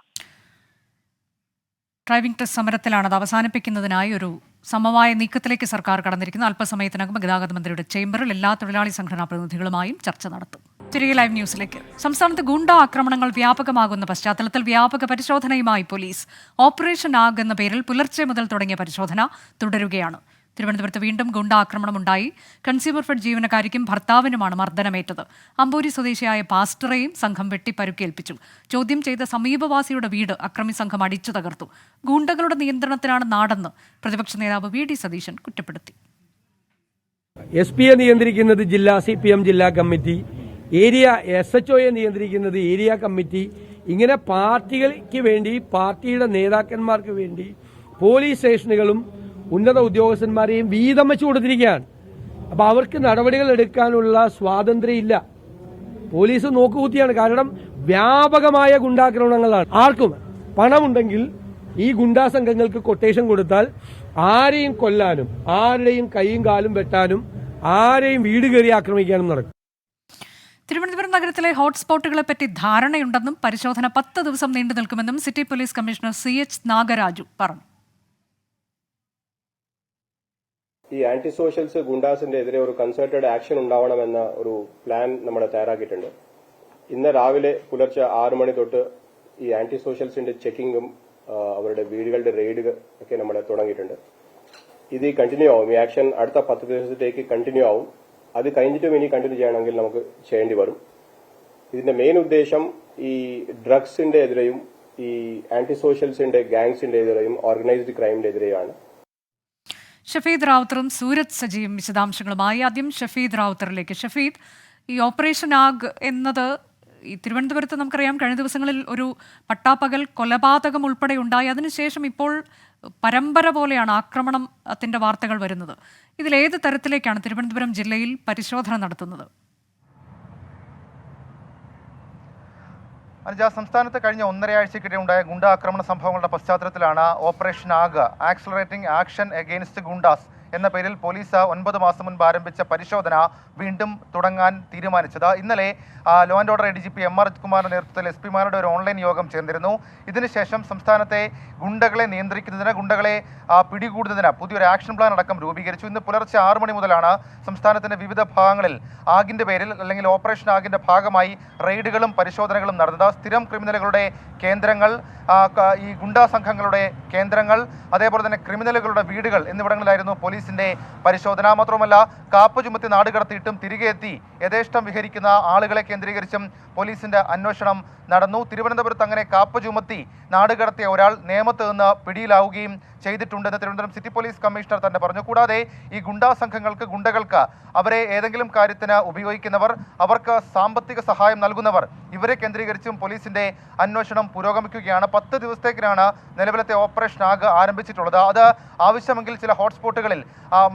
ഡ്രൈവിംഗ് ടെസ്റ്റ് സമരത്തിലാണ്, അത് അവസാനിപ്പിക്കുന്നതിനായി ഒരു സമവായ നീക്കത്തിലേക്ക് സർക്കാർ കടന്നിരിക്കുന്നു. അല്പസമയത്തിനകം ഗതാഗത മന്ത്രിയുടെ ചേംബറിൽ എല്ലാ തൊഴിലാളി സംഘടനാ പ്രതിനിധികളുമായും ചർച്ച നടത്തും. തിരികെ ലൈവ് ന്യൂസിലേക്ക്. സംസ്ഥാനത്ത് ഗുണ്ട ആക്രമണങ്ങൾ വ്യാപകമാകുന്ന പശ്ചാത്തലത്തിൽ വ്യാപക പരിശോധനയുമായി പോലീസ്. ഓപ്പറേഷൻ ആഗ് എന്ന പേരിൽ പുലർച്ചെ മുതൽ തുടങ്ങിയ പരിശോധന തുടരുകയാണ്. തിരുവനന്തപുരത്ത് വീണ്ടും ഗുണ്ട ആക്രമണമുണ്ടായി. കൺസ്യൂമർ ഫെഡ് ജീവനക്കാരിക്കും ഭർത്താവിനുമാണ് മർദ്ദനമേറ്റത്. അമ്പൂരി സ്വദേശിയായ പാസ്റ്ററെയും സംഘം വെട്ടി പരുക്കേൽപ്പിച്ചു. ചോദ്യം ചെയ്ത സമീപവാസിയുടെ വീട് അക്രമി സംഘം അടിച്ചു തകർത്തു. ഗുണ്ടകളുടെ നിയന്ത്രണത്തിലാണ് നാടെന്ന് പ്രതിപക്ഷ നേതാവ് VD സതീശൻ കുറ്റപ്പെടുത്തി. SP നിയന്ത്രിക്കുന്നത് ജില്ലാ CPM ജില്ലാ കമ്മിറ്റി, ഏരിയ SHOയെ നിയന്ത്രിക്കുന്നത് ഏരിയ കമ്മിറ്റി. ഇങ്ങനെ പാർട്ടികൾക്ക് വേണ്ടി, പാർട്ടിയുടെ നേതാക്കന്മാർക്ക് വേണ്ടി പോലീസ് സ്റ്റേഷനുകളും ഉന്നത ഉദ്യോഗസ്ഥന്മാരെയും വീതം വെച്ചു കൊടുത്തിരിക്കുകയാണ്. അപ്പൊ അവർക്ക് നടപടികൾ എടുക്കാനുള്ള സ്വാതന്ത്ര്യം ഇല്ല. പോലീസ് നോക്കുകുത്തിയാണ്. കാരണം വ്യാപകമായ ഗുണ്ടാക്രമണങ്ങളാണ്. ആർക്കും പണമുണ്ടെങ്കിൽ ഈ ഗുണ്ടാ സംഘങ്ങൾക്ക് കൊട്ടേഷൻ കൊടുത്താൽ ആരെയും കൊല്ലാനും ആരുടെയും കൈയും കാലും വെട്ടാനും ആരെയും വീട് കയറി ആക്രമിക്കാനും നടക്കും. തിരുവനന്തപുരം നഗരത്തിലെ ഹോട്ട്സ്പോട്ടുകളെപ്പറ്റി ധാരണയുണ്ടെന്നും പരിശോധന 10 ദിവസം നീണ്ടു നിൽക്കുമെന്നും city police commissioner CH Nagaraju പറഞ്ഞു. ഈ ആന്റി സോഷ്യൽസ് ഗുണ്ടാസിന്റെ എതിരെ ഒരു കൺസേർട്ടഡ് ആക്ഷൻ ഉണ്ടാവണമെന്ന ഒരു പ്ലാൻ നമ്മൾ തയ്യാറാക്കിയിട്ടുണ്ട്. ഇന്ന് രാവിലെ പുലർച്ചെ 6 മണി തൊട്ട് ഈ ആന്റി സോഷ്യൽസിന്റെ ചെക്കിങ്ങും അവരുടെ വീടുകളുടെ റെയ്ഡ് ഒക്കെ നമ്മൾ തുടങ്ങിയിട്ടുണ്ട്. ഇത് കണ്ടിന്യൂ ആവും. ഈ ആക്ഷൻ അടുത്ത 10 ദിവസത്തേക്ക് കണ്ടിന്യൂ ആവും. അത് കഴിഞ്ഞിട്ടും ഇനി കണ്ടിന്യൂ ചെയ്യണമെങ്കിൽ നമുക്ക് ചെയ്യേണ്ടി വരും. ഇതിന്റെ മെയിൻ ഉദ്ദേശം ഈ ഡ്രഗ്സിന്റെ എതിരെയും ഈ ആന്റി സോഷ്യൽസിന്റെ ഗാങ്സിന്റെ എതിരെയും ഓർഗനൈസ്ഡ് ക്രൈമിന്റെ എതിരെയാണ്. ഷഫീദ് റാവുത്തറും സൂരജ് സജിയും വിശദാംശങ്ങളുമായി. ആദ്യം ഷഫീദ് റാവുത്തറിലേക്ക്. ഷഫീദ്, ഈ ഓപ്പറേഷൻ ആഗ് എന്നത് ഈ തിരുവനന്തപുരത്ത് നമുക്കറിയാം കഴിഞ്ഞ ദിവസങ്ങളിൽ ഒരു പട്ടാപ്പകൽ കൊലപാതകം ഉൾപ്പെടെ ഉണ്ടായി. അതിനുശേഷം ഇപ്പോൾ പരമ്പര പോലെയാണ് ആക്രമണത്തിന്റെ വാർത്തകൾ വരുന്നത്. ഇതിലേത് തരത്തിലേക്കാണ് തിരുവനന്തപുരം ജില്ലയിൽ പരിശോധന നടത്തുന്നത്? അനുജ, സംസ്ഥാനത്ത് കഴിഞ്ഞ 1.5 ആഴ്ചക്കിടെ ഉണ്ടായ ഗുണ്ടാക്രമണ സംഭവങ്ങളുടെ പശ്ചാത്തലത്തിലാണ് ഓപ്പറേഷൻ ആഗ് ആക്സലറേറ്റിംഗ് ആക്ഷൻ എഗെയിൻസ്റ്റ് ഗുണ്ടാസ് എന്ന പേരിൽ പോലീസ് 9 മാസം മുൻപ് ആരംഭിച്ച പരിശോധന വീണ്ടും തുടങ്ങാൻ തീരുമാനിച്ചത്. ഇന്നലെ law and order ADGP MR കുമാറിന്റെ നേതൃത്വത്തിൽ SP മാരുടെ ഒരു ഓൺലൈൻ യോഗം ചേർന്നിരുന്നു. ഇതിനുശേഷം സംസ്ഥാനത്തെ ഗുണ്ടകളെ നിയന്ത്രിക്കുന്നതിന്, ഗുണ്ടകളെ പിടികൂടുന്നതിന് പുതിയൊരു ആക്ഷൻ പ്ലാൻ അടക്കം രൂപീകരിച്ചു. ഇന്ന് പുലർച്ചെ 6 മണി മുതലാണ് സംസ്ഥാനത്തിന്റെ വിവിധ ഭാഗങ്ങളിൽ ആഗിന്റെ പേരിൽ അല്ലെങ്കിൽ ഓപ്പറേഷൻ ആഗിന്റെ ഭാഗമായി റെയ്ഡുകളും പരിശോധനകളും നടന്നത്. സ്ഥിരം ക്രിമിനലുകളുടെ കേന്ദ്രങ്ങൾ, ഈ ഗുണ്ടാ സംഘങ്ങളുടെ കേന്ദ്രങ്ങൾ, അതേപോലെ തന്നെ ക്രിമിനലുകളുടെ വീടുകൾ എന്നിവിടങ്ങളിലായിരുന്നു പോലീസിന്റെ പരിശോധന. മാത്രമല്ല, കാപ്പ് ചുമത്തി നാട് കടത്തിയിട്ടും തിരികെ എത്തി യഥേഷ്ടം വിഹരിക്കുന്ന ആളുകളെ കേന്ദ്രീകരിച്ചും പോലീസിന്റെ അന്വേഷണം നടന്നു. തിരുവനന്തപുരത്ത് അങ്ങനെ കാപ്പ് ചുമത്തി നാട് കടത്തിയ ഒരാൾ നേമത്ത് നിന്ന് പിടിയിലാവുകയും ചെയ്തിട്ടുണ്ടെന്ന് തിരുവനന്തപുരം സിറ്റി പോലീസ് കമ്മീഷണർ തന്നെ പറഞ്ഞു. കൂടാതെ ഈ ഗുണ്ടാ സംഘങ്ങൾക്ക്, ഗുണ്ടകൾക്ക് അവരെ ഏതെങ്കിലും കാര്യത്തിന് ഉപയോഗിക്കുന്നവർ, അവർക്ക് സാമ്പത്തിക സഹായം നൽകുന്നവർ, ഇവരെ കേന്ദ്രീകരിച്ചും പോലീസിന്റെ അന്വേഷണം പുരോഗമിക്കുകയാണ്. 10 ദിവസത്തേക്കാണ് നിലവിലത്തെ ഓപ്പറേഷൻ ആഗ് ആരംഭിച്ചിട്ടുള്ളത്. അത് ആവശ്യമെങ്കിൽ ചില ഹോട്ട്സ്പോട്ടുകളിൽ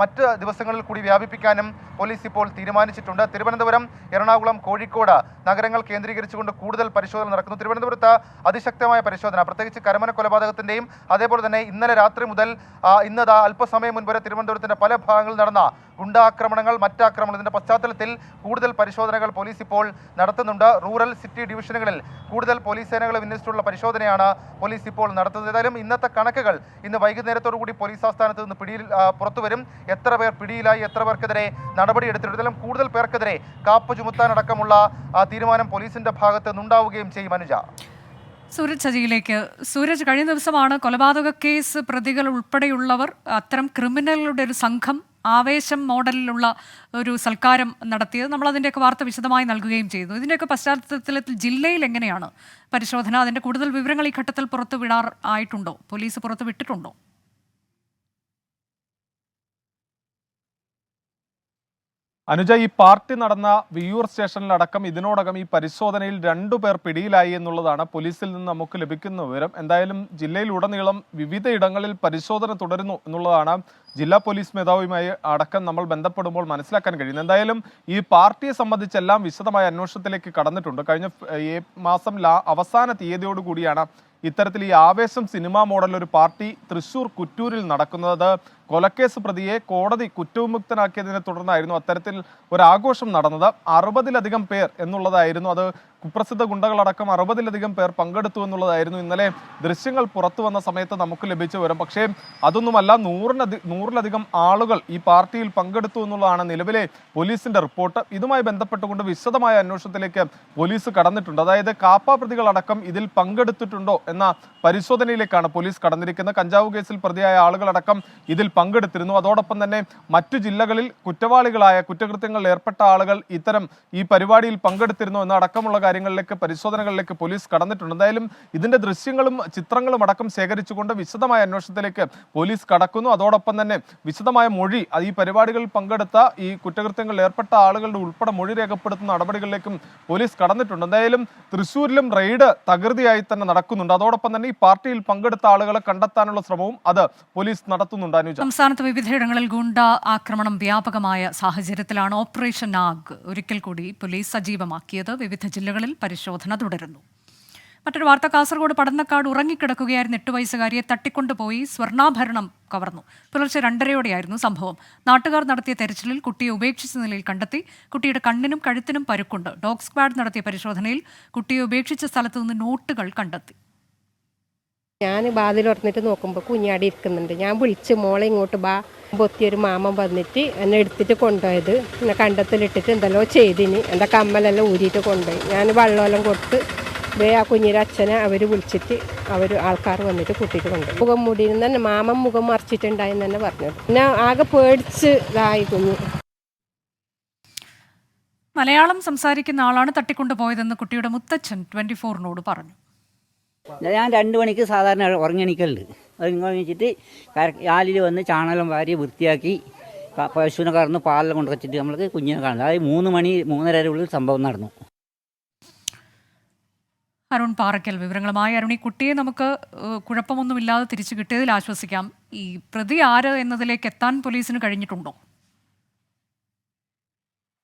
മറ്റ് ദിവസങ്ങളിൽ കൂടി വ്യാപിപ്പിക്കാനും പോലീസ് ഇപ്പോൾ തീരുമാനിച്ചിട്ടുണ്ട്. തിരുവനന്തപുരം, എറണാകുളം, കോഴിക്കോട് നഗരങ്ങൾ കേന്ദ്രീകരിച്ചുകൊണ്ട് കൂടുതൽ പരിശോധന നടക്കുന്നു. തിരുവനന്തപുരത്ത് അതിശക്തമായ പരിശോധന, പ്രത്യേകിച്ച് കരമന കൊലപാതകത്തിന്റെയും അതേപോലെ തന്നെ ഇന്നലെ രാത്രി മുതൽ ഇന്ന് അല്പസമയം മുൻപ് വരെ തിരുവനന്തപുരത്തിന്റെ പല ഭാഗങ്ങളിൽ നടന്ന ഗുണ്ടാക്രമണങ്ങൾ, മറ്റാക്രമണത്തിന്റെ പശ്ചാത്തലത്തിൽ കൂടുതൽ പരിശോധനകൾ പോലീസ് ഇപ്പോൾ നടത്തുന്നുണ്ട്. റൂറൽ, സിറ്റി ഡിവിഷനുകളിൽ കൂടുതൽ പോലീസ് സേനകളെ വിന്യസിച്ചുള്ള പരിശോധനയാണ് പോലീസ് ഇപ്പോൾ നടത്തുന്നത്. ഏതായാലും ഇന്നത്തെ കണക്കുകൾ ഇന്ന് വൈകുന്നേരത്തോടുകൂടി പോലീസ് ആസ്ഥാനത്ത് നിന്ന് പുറത്തുവരും. എത്ര പേർ പിടിയിലായി, എത്ര പേർക്കെതിരെ നടപടിയെടുത്തിട്ടുണ്ടെങ്കിലും കൂടുതൽ പേർക്കെതിരെ കാപ്പ് ചുമത്താനടക്കമുള്ള തീരുമാനം പോലീസിന്റെ ഭാഗത്ത് നിന്നുണ്ടാവുകയും ചെയ്യും. അനുജ, സൂരജ് സജിയിലേക്ക്. സൂരജ്, കഴിഞ്ഞ ദിവസമാണ് കൊലപാതക കേസ് പ്രതികൾ ഉൾപ്പെടെയുള്ളവർ, അത്തരം ക്രിമിനലുകളുടെ ഒരു സംഘം ആവേശം മോഡലിലുള്ള ഒരു സൽക്കാരം നടത്തിയത്. നമ്മൾ അതിൻ്റെയൊക്കെ വാർത്ത വിശദമായി നൽകുകയും ചെയ്തു. ഇതിൻ്റെയൊക്കെ പശ്ചാത്തലത്തിൽ ജില്ലയിൽ എങ്ങനെയാണ് പരിശോധന? അതിൻ്റെ കൂടുതൽ വിവരങ്ങൾ ഈ ഘട്ടത്തിൽ പുറത്തു വിടാറായിട്ടുണ്ടോ? പോലീസ് പുറത്തു വിട്ടിട്ടുണ്ടോ? അനുജ, ഈ പാർട്ടി നടന്ന വിയ്യൂർ സ്റ്റേഷനിലടക്കം ഇതിനോടകം ഈ പരിശോധനയിൽ 2 പേർ പിടിയിലായി എന്നുള്ളതാണ് പോലീസിൽ നിന്ന് നമുക്ക് ലഭിക്കുന്ന വിവരം. എന്തായാലും ജില്ലയിലുടനീളം വിവിധ ഇടങ്ങളിൽ പരിശോധന തുടരുന്നു എന്നുള്ളതാണ് ജില്ലാ പോലീസ് മേധാവിയുമായി അടക്കം നമ്മൾ ബന്ധപ്പെടുമ്പോൾ മനസ്സിലാക്കാൻ കഴിയുന്നത്. എന്തായാലും ഈ പാർട്ടിയെ സംബന്ധിച്ചെല്ലാം വിശദമായ അന്വേഷണത്തിലേക്ക് കടന്നിട്ടുണ്ട്. കഴിഞ്ഞ മാസം അവസാന തീയതിയോടുകൂടിയാണ് ഇത്തരത്തിൽ ഈ ആവേശം സിനിമാ മോഡൽ ഒരു പാർട്ടി തൃശൂർ കുറ്റൂരിൽ നടക്കുന്നത്. കൊലക്കേസ് പ്രതിയെ കോടതി കുറ്റവിമുക്തനാക്കിയതിനെ തുടർന്നായിരുന്നു അത്തരത്തിൽ ഒരാഘോഷം നടന്നത്. 60-ലധികം പേർ എന്നുള്ളതായിരുന്നു, അത് കുപ്രസിദ്ധ ഗുണ്ടകളടക്കം 60-ലധികം പേർ പങ്കെടുത്തു എന്നുള്ളതായിരുന്നു ഇന്നലെ ദൃശ്യങ്ങൾ പുറത്തു വന്ന സമയത്ത് നമുക്ക് ലഭിച്ച വിവരം. പക്ഷേ അതൊന്നുമല്ല, 100-ലധികം ആളുകൾ ഈ പാർട്ടിയിൽ പങ്കെടുത്തു എന്നുള്ളതാണ് നിലവിലെ പോലീസിന്റെ റിപ്പോർട്ട്. ഇതുമായി ബന്ധപ്പെട്ടുകൊണ്ട് വിശദമായ അന്വേഷണത്തിലേക്ക് പോലീസ് കടന്നിട്ടുണ്ട്. അതായത് കാപ്പ പ്രതികളടക്കം ഇതിൽ പങ്കെടുത്തിട്ടുണ്ടോ എന്ന പരിശോധനയിലേക്കാണ് പോലീസ് കടന്നിരിക്കുന്നത്. കഞ്ചാവ് കേസിൽ പ്രതിയായ ആളുകളടക്കം ഇതിൽ പങ്കെടുത്തിരുന്നു. അതോടൊപ്പം തന്നെ മറ്റു ജില്ലകളിൽ കുറ്റവാളികളായ, കുറ്റകൃത്യങ്ങളിൽ ഏർപ്പെട്ട ആളുകൾ ഇത്തരം ഈ പരിപാടിയിൽ പങ്കെടുത്തിരുന്നു എന്ന അടക്കമുള്ള കാര്യങ്ങളിലേക്ക്, പരിശോധനകളിലേക്ക് പോലീസ് കടന്നിട്ടുണ്ട്. എന്തായാലും ഇതിന്റെ ദൃശ്യങ്ങളും ചിത്രങ്ങളും അടക്കം ശേഖരിച്ചുകൊണ്ട് വിശദമായ അന്വേഷണത്തിലേക്ക് പോലീസ് കടക്കുന്നു. അതോടൊപ്പം തന്നെ വിശദമായ മൊഴി, ഈ പരിപാടികളിൽ പങ്കെടുത്ത ഈ കുറ്റകൃത്യങ്ങളിൽ ഏർപ്പെട്ട ആളുകളുടെ ഉൾപ്പെടെ മൊഴി രേഖപ്പെടുത്തുന്ന നടപടികളിലേക്കും പോലീസ് കടന്നിട്ടുണ്ട്. എന്തായാലും തൃശ്ശൂരിലും റെയ്ഡ് തകൃതിയായി തന്നെ നടക്കുന്നുണ്ട്. അതോടൊപ്പം തന്നെ ഈ പാർട്ടിയിൽ പങ്കെടുത്ത ആളുകളെ കണ്ടെത്താനുള്ള ശ്രമവും അത് പോലീസ് നടത്തുന്നുണ്ട്. അനുജ, സംസ്ഥാനത്ത് വിവിധയിടങ്ങളിൽ ഗുണ്ട ആക്രമണം വ്യാപകമായ സാഹചര്യത്തിലാണ് ഓപ്പറേഷൻ ആഗ് ഒരിക്കൽ കൂടി പോലീസ് സജീവമാക്കിയത്. വിവിധ ജില്ലകളിൽ പരിശോധന തുടരുന്നു. മറ്റൊരു വാർത്ത, കാസർഗോഡ് പടന്നക്കാട് ഉറങ്ങിക്കിടക്കുകയായിരുന്ന 8 വയസ്സുകാരിയെ തട്ടിക്കൊണ്ടുപോയി സ്വർണ്ണാഭരണം കവർന്നു. പുലർച്ചെ 2:30-ഓടെയായിരുന്നു സംഭവം. നാട്ടുകാർ നടത്തിയ തെരച്ചിലിൽ കുട്ടിയെ ഉപേക്ഷിച്ച നിലയിൽ കണ്ടെത്തി. കുട്ടിയുടെ കണ്ണിനും കഴുത്തിനും പരുക്കുണ്ട്. ഡോഗ് സ്ക്വാഡ് നടത്തിയ പരിശോധനയിൽ കുട്ടിയെ ഉപേക്ഷിച്ച സ്ഥലത്തു നിന്ന് നോട്ടുകൾ കണ്ടെത്തി. ഞാൻ വാതിൽ തുറന്നിട്ട് നോക്കുമ്പോൾ കുഞ്ഞാടി ഇരിക്കുന്നുണ്ട്. ഞാൻ വിളിച്ച് മോളെ ഇങ്ങോട്ട് ബാ. പൊത്തിയൊരു മാമൻ വന്നിട്ട് എന്നെ എടുത്തിട്ട് കൊണ്ടുപോയത് എന്നെ കണ്ടത്തിലിട്ടിട്ട് എന്തെല്ലോ ചെയ്തിന്. എൻ്റെ കമ്മലെല്ലാം ഊരിയിട്ട് കൊണ്ടുപോയി. ഞാൻ വെള്ളമെല്ലാം കൊടുത്ത് ആ കുഞ്ഞിൻ്റെ അച്ഛനെ അവർ വിളിച്ചിട്ട് ആൾക്കാർ വന്നിട്ട് കൂട്ടിയിട്ട് കൊണ്ടുപോയി. മുഖം മൂടിയിരുന്ന് തന്നെ മാമൻ മുഖം മറിച്ചിട്ടുണ്ടായെന്ന് തന്നെ പറഞ്ഞത്. പിന്നെ ആകെ പേടിച്ച് ഇതായി കുഞ്ഞ്. മലയാളം സംസാരിക്കുന്ന ആളാണ് തട്ടിക്കൊണ്ടുപോയതെന്ന് കുട്ടിയുടെ മുത്തച്ഛൻ 24-നോട് പറഞ്ഞു. ഞാൻ 2 മണിക്ക് സാധാരണ ഉറങ്ങിണിക്കലുണ്ട്. ഉറങ്ങിച്ചിട്ട് ആലിൽ വന്ന് ചാണകം വാരി വൃത്തിയാക്കി പശുവിനെ കറന്ന് പാലെല്ലാം കൊണ്ട് വെച്ചിട്ട് നമ്മൾക്ക് കുഞ്ഞിനെ കാണുന്നത്. അതായത് 3 മണി 3:30 ഉള്ളിൽ സംഭവം നടന്നു. അരുൺ പാറയ്ക്കൽ വിവരങ്ങളുമായി. അരുൺ, ഈ കുട്ടിയെ നമുക്ക് കുഴപ്പമൊന്നുമില്ലാതെ തിരിച്ചു കിട്ടിയതിൽ ആശ്വസിക്കാം. ഈ പ്രതി ആര് എന്നതിലേക്ക് എത്താൻ പോലീസിന് കഴിഞ്ഞിട്ടുണ്ടോ?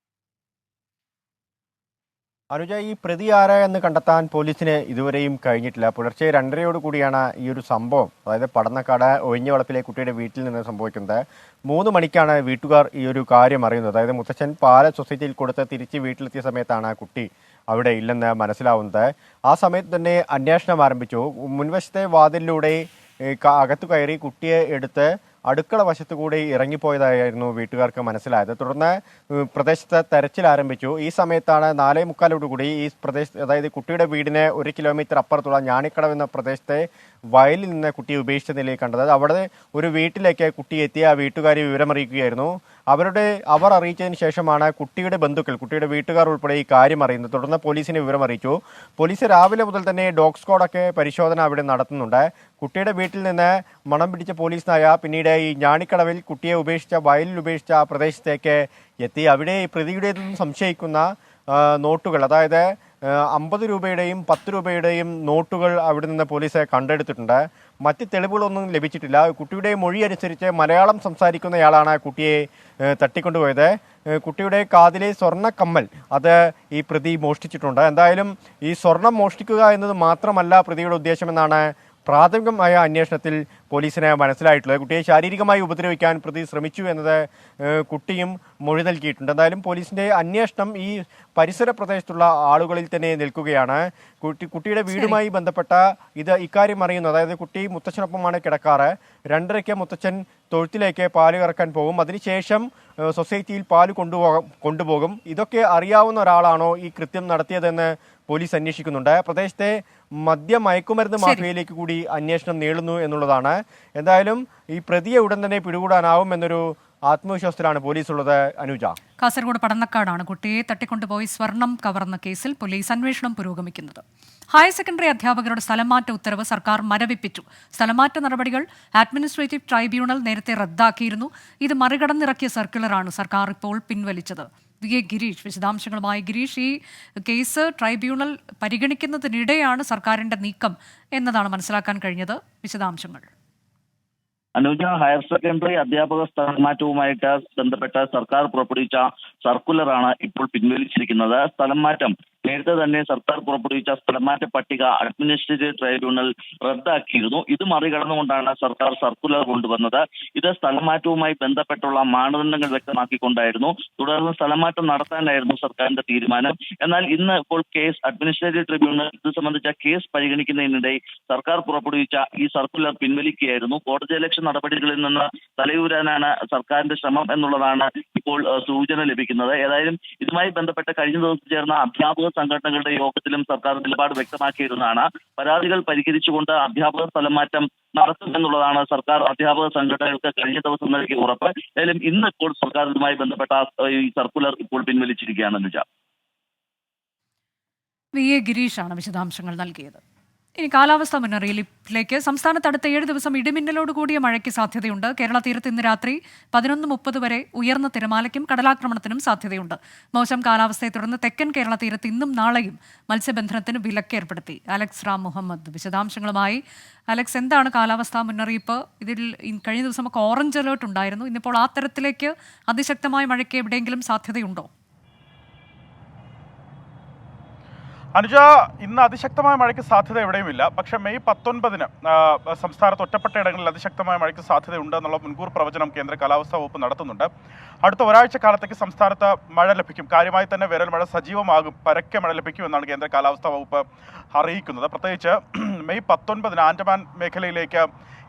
അനുജ, ഈ പ്രതി ആര എന്ന് കണ്ടെത്താൻ പോലീസിന് ഇതുവരെയും കഴിഞ്ഞിട്ടില്ല. പുലർച്ചെ 2:30 കൂടിയാണ് ഈ ഒരു സംഭവം, അതായത് പടന്നക്കാട് ഒഴിഞ്ഞവളപ്പിലെ കുട്ടിയുടെ വീട്ടിൽ നിന്ന് സംഭവിക്കുന്നത്. 3 മണിക്കാണ് വീട്ടുകാർ ഈ ഒരു കാര്യം അറിയുന്നത്. അതായത് മുത്തച്ഛൻ പാല സൊസൈറ്റിയിൽ കൊടുത്ത് തിരിച്ച് വീട്ടിലെത്തിയ സമയത്താണ് കുട്ടി അവിടെ ഇല്ലെന്ന് മനസ്സിലാവുന്നത്. ആ സമയത്ത് തന്നെ അന്വേഷണം ആരംഭിച്ചു. മുൻവശത്തെ വാതിലിലൂടെ അകത്തു കയറി കുട്ടിയെ എടുത്ത് അടുക്കള വശത്തു കൂടി ഇറങ്ങിപ്പോയതായിരുന്നു വീട്ടുകാർക്ക് മനസ്സിലായത്. തുടർന്ന് പ്രദേശത്ത് തെരച്ചിൽ ആരംഭിച്ചു. ഈ സമയത്താണ് 4:45 ഈ പ്രദേശത്ത്, അതായത് കുട്ടിയുടെ വീടിന് 1 കിലോമീറ്റർ അപ്പുറത്തുള്ള ഞാണിക്കടവ് എന്ന പ്രദേശത്തെ വയലിൽ നിന്ന് കുട്ടിയെ ഉപേക്ഷിച്ച നിലയിൽ കണ്ടത്. അവിടെ ഒരു വീട്ടിലേക്ക് കുട്ടി എത്തിയ വീട്ടുകാരെ വിവരമറിയിക്കുകയായിരുന്നു. അവർ അറിയിച്ചതിന് ശേഷമാണ് കുട്ടിയുടെ ബന്ധുക്കൾ, കുട്ടിയുടെ വീട്ടുകാർ ഉൾപ്പെടെ ഈ കാര്യം അറിയുന്നത്. തുടർന്ന് പോലീസിനെ വിവരമറിയിച്ചു. പോലീസ് രാവിലെ മുതൽ തന്നെ ഡോഗ് സ്ക്വാഡൊക്കെ പരിശോധന അവിടെ നടത്തുന്നുണ്ട്. കുട്ടിയുടെ വീട്ടിൽ നിന്ന് മണം പിടിച്ച പോലീസ് നായ പിന്നീട് ഈ ഞാണിക്കടവിൽ കുട്ടിയെ വയലിൽ ഉപേക്ഷിച്ച പ്രദേശത്തേക്ക് എത്തി. അവിടെ പ്രതിയുടേതെന്ന് സംശയിക്കുന്ന നോട്ടുകൾ, അതായത് 50 രൂപയുടെയും 10 രൂപയുടെയും നോട്ടുകൾ അവിടെ നിന്ന് പോലീസ് കണ്ടെടുത്തിട്ടുണ്ട്. മറ്റ് തെളിവുകളൊന്നും ലഭിച്ചിട്ടില്ല. കുട്ടിയുടെ മൊഴി അനുസരിച്ച് മലയാളം സംസാരിക്കുന്നയാളാണ് കുട്ടിയെ തട്ടിക്കൊണ്ടുപോയത്. കുട്ടിയുടെ കാതിലെ സ്വർണ്ണ കമ്മൽ അത് ഈ പ്രതി മോഷ്ടിച്ചിട്ടുണ്ട്. എന്തായാലും ഈ സ്വർണം മോഷ്ടിക്കുക എന്നത് മാത്രമല്ല പ്രതിയുടെ ഉദ്ദേശമെന്നാണ് പ്രാഥമികമായ അന്വേഷണത്തിൽ പോലീസിന് മനസ്സിലായിട്ടുള്ളത്. കുട്ടിയെ ശാരീരികമായി ഉപദ്രവിക്കാൻ പ്രതി ശ്രമിച്ചു എന്നത് കുട്ടിയും മൊഴി നൽകിയിട്ടുണ്ട്. എന്തായാലും പോലീസിന്റെ അന്വേഷണം ഈ പരിസര പ്രദേശത്തുള്ള ആളുകളിൽ തന്നെ നിൽക്കുകയാണ്. കുട്ടിയുടെ വീടുമായി ബന്ധപ്പെട്ട ഇക്കാര്യം അറിയുന്നു. അതായത് കുട്ടി മുത്തച്ഛനൊപ്പമാണ് കിടക്കാറ്. 2:30 മുത്തച്ഛൻ തൊഴുത്തിലേക്ക് പാല് കറക്കാൻ പോകും. അതിനുശേഷം സൊസൈറ്റിയിൽ പാല് കൊണ്ടുപോകും. ഇതൊക്കെ അറിയാവുന്ന ഒരാളാണോ ഈ കൃത്യം നടത്തിയതെന്ന് പോലീസ് അന്വേഷിക്കുന്നുണ്ട്. പ്രദേശത്തെ മയക്കുമരുന്ന് മാഫിയയിലേക്ക് കൂടി അന്വേഷണം നീളുന്നു എന്നുള്ളതാണ്. എന്തായാലും ഈ പ്രതിയെ ഉടൻ തന്നെ പിടികൂടാനാവും എന്നൊരു ആത്മവിശ്വാസത്തിലാണ് പോലീസ് ഉള്ളത്. അനുജ, കാസർഗോഡ് പടന്നക്കാടാണ് കുട്ടിയെ തട്ടിക്കൊണ്ടുപോയി സ്വർണം കവർന്ന കേസിൽ പോലീസ് അന്വേഷണം പുരോഗമിക്കുന്നത്. ഹയർ സെക്കൻഡറി അധ്യാപകരുടെ സ്ഥലംമാറ്റ ഉത്തരവ് സർക്കാർ മരവിപ്പിച്ചു. സ്ഥലംമാറ്റ നടപടികൾ അഡ്മിനിസ്ട്രേറ്റീവ് ട്രൈബ്യൂണൽ നേരത്തെ റദ്ദാക്കിയിരുന്നു. ഇത് മറികടന്നിറക്കിയ സർക്കുലറാണ് സർക്കാർ ഇപ്പോൾ പിൻവലിച്ചത്. വി.എ. ഗിരീഷ് വിശദാംശങ്ങളുമായി. ഗിരീഷ്, ഈ കേസ് ട്രൈബ്യൂണൽ പരിഗണിക്കുന്നതിനിടെയാണ് സർക്കാരിന്റെ നീക്കം എന്നതാണ് മനസ്സിലാക്കാൻ കഴിഞ്ഞത്. വിശദാംശങ്ങൾ. അനുജ, ഹയർ സെക്കൻഡറി അധ്യാപക സ്ഥലംമാറ്റവുമായിട്ട് ബന്ധപ്പെട്ട സർക്കാർ പുറപ്പെടുവിച്ച സർക്കുലറാണ് ഇപ്പോൾ പിൻവലിച്ചിരിക്കുന്നത്. സ്ഥലംമാറ്റം നേരത്തെ തന്നെ സർക്കാർ പുറപ്പെടുവിച്ച സ്ഥലംമാറ്റ പട്ടിക അഡ്മിനിസ്ട്രേറ്റീവ് ട്രൈബ്യൂണൽ റദ്ദാക്കിയിരുന്നു. ഇത് മറികടന്നുകൊണ്ടാണ് സർക്കാർ സർക്കുലർ കൊണ്ടുവന്നത്. ഇത് സ്ഥലംമാറ്റവുമായി ബന്ധപ്പെട്ടുള്ള മാനദണ്ഡങ്ങൾ വ്യക്തമാക്കിക്കൊണ്ടായിരുന്നു. തുടർന്ന് സ്ഥലംമാറ്റം നടത്താനായിരുന്നു സർക്കാരിന്റെ തീരുമാനം. എന്നാൽ ഇന്ന് ഇപ്പോൾ കേസ് അഡ്മിനിസ്ട്രേറ്റീവ് ട്രിബ്യൂണൽ ഇത് സംബന്ധിച്ച കേസ് പരിഗണിക്കുന്നതിനിടെ സർക്കാർ പുറപ്പെടുവിച്ച ഈ സർക്കുലർ പിൻവലിക്കുകയായിരുന്നു. കോടതിയലക്ഷ്യ നടപടികളിൽ നിന്ന് തലയൂരാനാണ് സർക്കാരിന്റെ ശ്രമം എന്നുള്ളതാണ് ഇപ്പോൾ സൂചന ലഭിക്കുന്നത്. ഏതായാലും ഇതുമായി ബന്ധപ്പെട്ട് കഴിഞ്ഞ ദിവസം ചേർന്ന അധ്യാപക സംഘടനകളുടെ യോഗത്തിലും സർക്കാർ നിലപാട് വ്യക്തമാക്കിയിരുന്നതാണ്. പരാതികൾ പരിഹരിച്ചുകൊണ്ട് അധ്യാപക സ്ഥലംമാറ്റം നടത്തുമെന്നുള്ളതാണ് സർക്കാർ അധ്യാപക സംഘടനകൾക്ക് കഴിഞ്ഞ ദിവസം നൽകിയ ഉറപ്പ്. ഏതായാലും ഇന്ന് ഇപ്പോൾ സർക്കാർ ഇതുമായി ബന്ധപ്പെട്ട ഈ സർക്കുലർ ഇപ്പോൾ പിൻവലിച്ചിരിക്കുകയാണ്. അനുജ, വി.എ. ഗിരീഷാണ് വിശദാംശങ്ങൾ നൽകിയത്. ഇനി കാലാവസ്ഥാ മുന്നറിയിപ്പിലേക്ക്. സംസ്ഥാനത്ത് അടുത്ത 7 ദിവസം ഇടിമിന്നലോട് കൂടിയ മഴയ്ക്ക് സാധ്യതയുണ്ട്. കേരള തീരത്ത് ഇന്ന് രാത്രി 11:30 വരെ ഉയർന്ന തിരമാലയ്ക്കും കടലാക്രമണത്തിനും സാധ്യതയുണ്ട്. മോശം കാലാവസ്ഥയെ തുടർന്ന് തെക്കൻ കേരള തീരത്ത് ഇന്നും നാളെയും മത്സ്യബന്ധനത്തിന് വിലക്ക് ഏർപ്പെടുത്തി. അലക്സ് റാം മുഹമ്മദ് വിശദാംശങ്ങളുമായി. അലക്സ്, എന്താണ് കാലാവസ്ഥാ മുന്നറിയിപ്പ്? ഇതിൽ കഴിഞ്ഞ ദിവസമൊക്കെ ഓറഞ്ച് അലേർട്ട് ഉണ്ടായിരുന്നു. ഇന്നിപ്പോൾ ആ തരത്തിലേക്ക് അതിശക്തമായ മഴയ്ക്ക് എവിടെയെങ്കിലും സാധ്യതയുണ്ടോ? അനുജ, ഇന്ന് അതിശക്തമായ മഴയ്ക്ക് സാധ്യത എവിടെയുമില്ല. പക്ഷേ മെയ് 19-ന് സംസ്ഥാനത്ത് ഒറ്റപ്പെട്ട ഇടങ്ങളിൽ അതിശക്തമായ മഴയ്ക്ക് സാധ്യതയുണ്ട് എന്നുള്ള മുൻകൂർ പ്രവചനം കേന്ദ്ര കാലാവസ്ഥാ വകുപ്പ് നടത്തുന്നുണ്ട്. അടുത്ത ഒരാഴ്ച കാലത്തേക്ക് സംസ്ഥാനത്ത് മഴ ലഭിക്കും. കാര്യമായി തന്നെ വേനൽ മഴ സജീവമാകും, പരക്കെ മഴ ലഭിക്കുമെന്നാണ് കേന്ദ്ര കാലാവസ്ഥാ വകുപ്പ് അറിയിക്കുന്നത്. പ്രത്യേകിച്ച് മെയ് 19-ന് ആൻഡമാൻ മേഖലയിലേക്ക്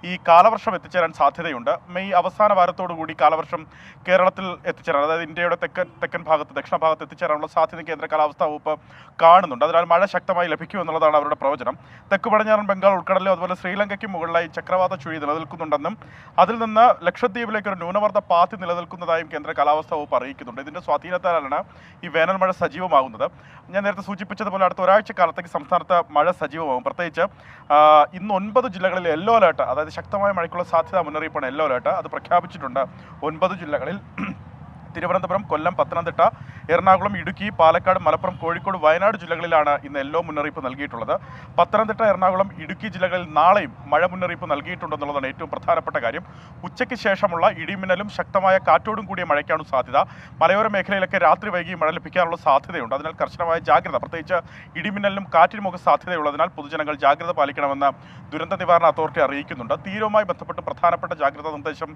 ഈ കാലവർഷം എത്തിച്ചേരാൻ സാധ്യതയുണ്ട്. മെയ് അവസാന വാരത്തോടുകൂടി കാലവർഷം കേരളത്തിൽ എത്തിച്ചേരാൻ, അതായത് ഇന്ത്യയുടെ തെക്കൻ ഭാഗത്ത്, ദക്ഷിണ ഭാഗത്ത് എത്തിച്ചേരാനുള്ള സാധ്യത കേന്ദ്ര കാലാവസ്ഥാ വകുപ്പ് കാണുന്നുണ്ട്. അതിനാൽ മഴ ശക്തമായി ലഭിക്കുമെന്നുള്ളതാണ് അവരുടെ പ്രവചനം. തെക്ക് പടിഞ്ഞാറൻ ബംഗാൾ ഉൾക്കടലിലും അതുപോലെ ശ്രീലങ്കയ്ക്കും മുകളിലായി ചക്രവാത ചുഴി നിലനിൽക്കുന്നുണ്ടെന്നും അതിൽ നിന്ന് ലക്ഷദ്വീപിലേക്ക് ഒരു ന്യൂനമർദ്ദ പാത്തി നിലനിൽക്കുന്നതായും കേന്ദ്ര കാലാവസ്ഥാ വകുപ്പ് അറിയിക്കുന്നുണ്ട്. ഇതിന്റെ സ്വാധീനത്താലാണ് ഈ വേനൽ മഴ സജീവമാകുന്നത്. ഞാൻ നേരത്തെ സൂചിപ്പിച്ചതുപോലെ അടുത്ത ഒരാഴ്ച കാലത്തേക്ക് സംസ്ഥാനത്ത് മഴ സജീവമാകും. പ്രത്യേകിച്ച് ഇന്ന് 9 ജില്ലകളിൽ യെല്ലോ അലേർട്ട്, അതായത് ശക്തമായ മഴയ്ക്കുള്ള സാധ്യതാ മുന്നറിയിപ്പാണ് യെല്ലോ അലേർട്ട്. അത് പ്രഖ്യാപിച്ചിട്ടുണ്ട് 9 ജില്ലകളിൽ. തിരുവനന്തപുരം, കൊല്ലം, പത്തനംതിട്ട, എറണാകുളം, ഇടുക്കി, പാലക്കാട്, മലപ്പുറം, കോഴിക്കോട്, വയനാട് ജില്ലകളിലാണ് ഇന്ന് യെല്ലോ മുന്നറിയിപ്പ് നൽകിയിട്ടുള്ളത്. പത്തനംതിട്ട, എറണാകുളം, ഇടുക്കി ജില്ലകളിൽ നാളെയും മഴ മുന്നറിയിപ്പ് നൽകിയിട്ടുണ്ടെന്നുള്ളതാണ് ഏറ്റവും പ്രധാനപ്പെട്ട കാര്യം. ഉച്ചയ്ക്ക് ശേഷമുള്ള ഇടിമിന്നലും ശക്തമായ കാറ്റോടും കൂടിയ മഴയ്ക്കാണ് സാധ്യത. മലയോര മേഖലയിലൊക്കെ രാത്രി വൈകി മഴ ലഭിക്കാനുള്ള സാധ്യതയുണ്ട്. അതിനാൽ കർശനമായ ജാഗ്രത, പ്രത്യേകിച്ച് ഇടിമിന്നലിനും കാറ്റിനുമൊക്കെ സാധ്യതയുള്ളതിനാൽ പൊതുജനങ്ങൾ ജാഗ്രത പാലിക്കണമെന്ന് ദുരന്ത നിവാരണ അതോറിറ്റി അറിയിക്കുന്നുണ്ട്. തീരവുമായി ബന്ധപ്പെട്ട് പ്രധാനപ്പെട്ട ജാഗ്രതാ നിർദ്ദേശം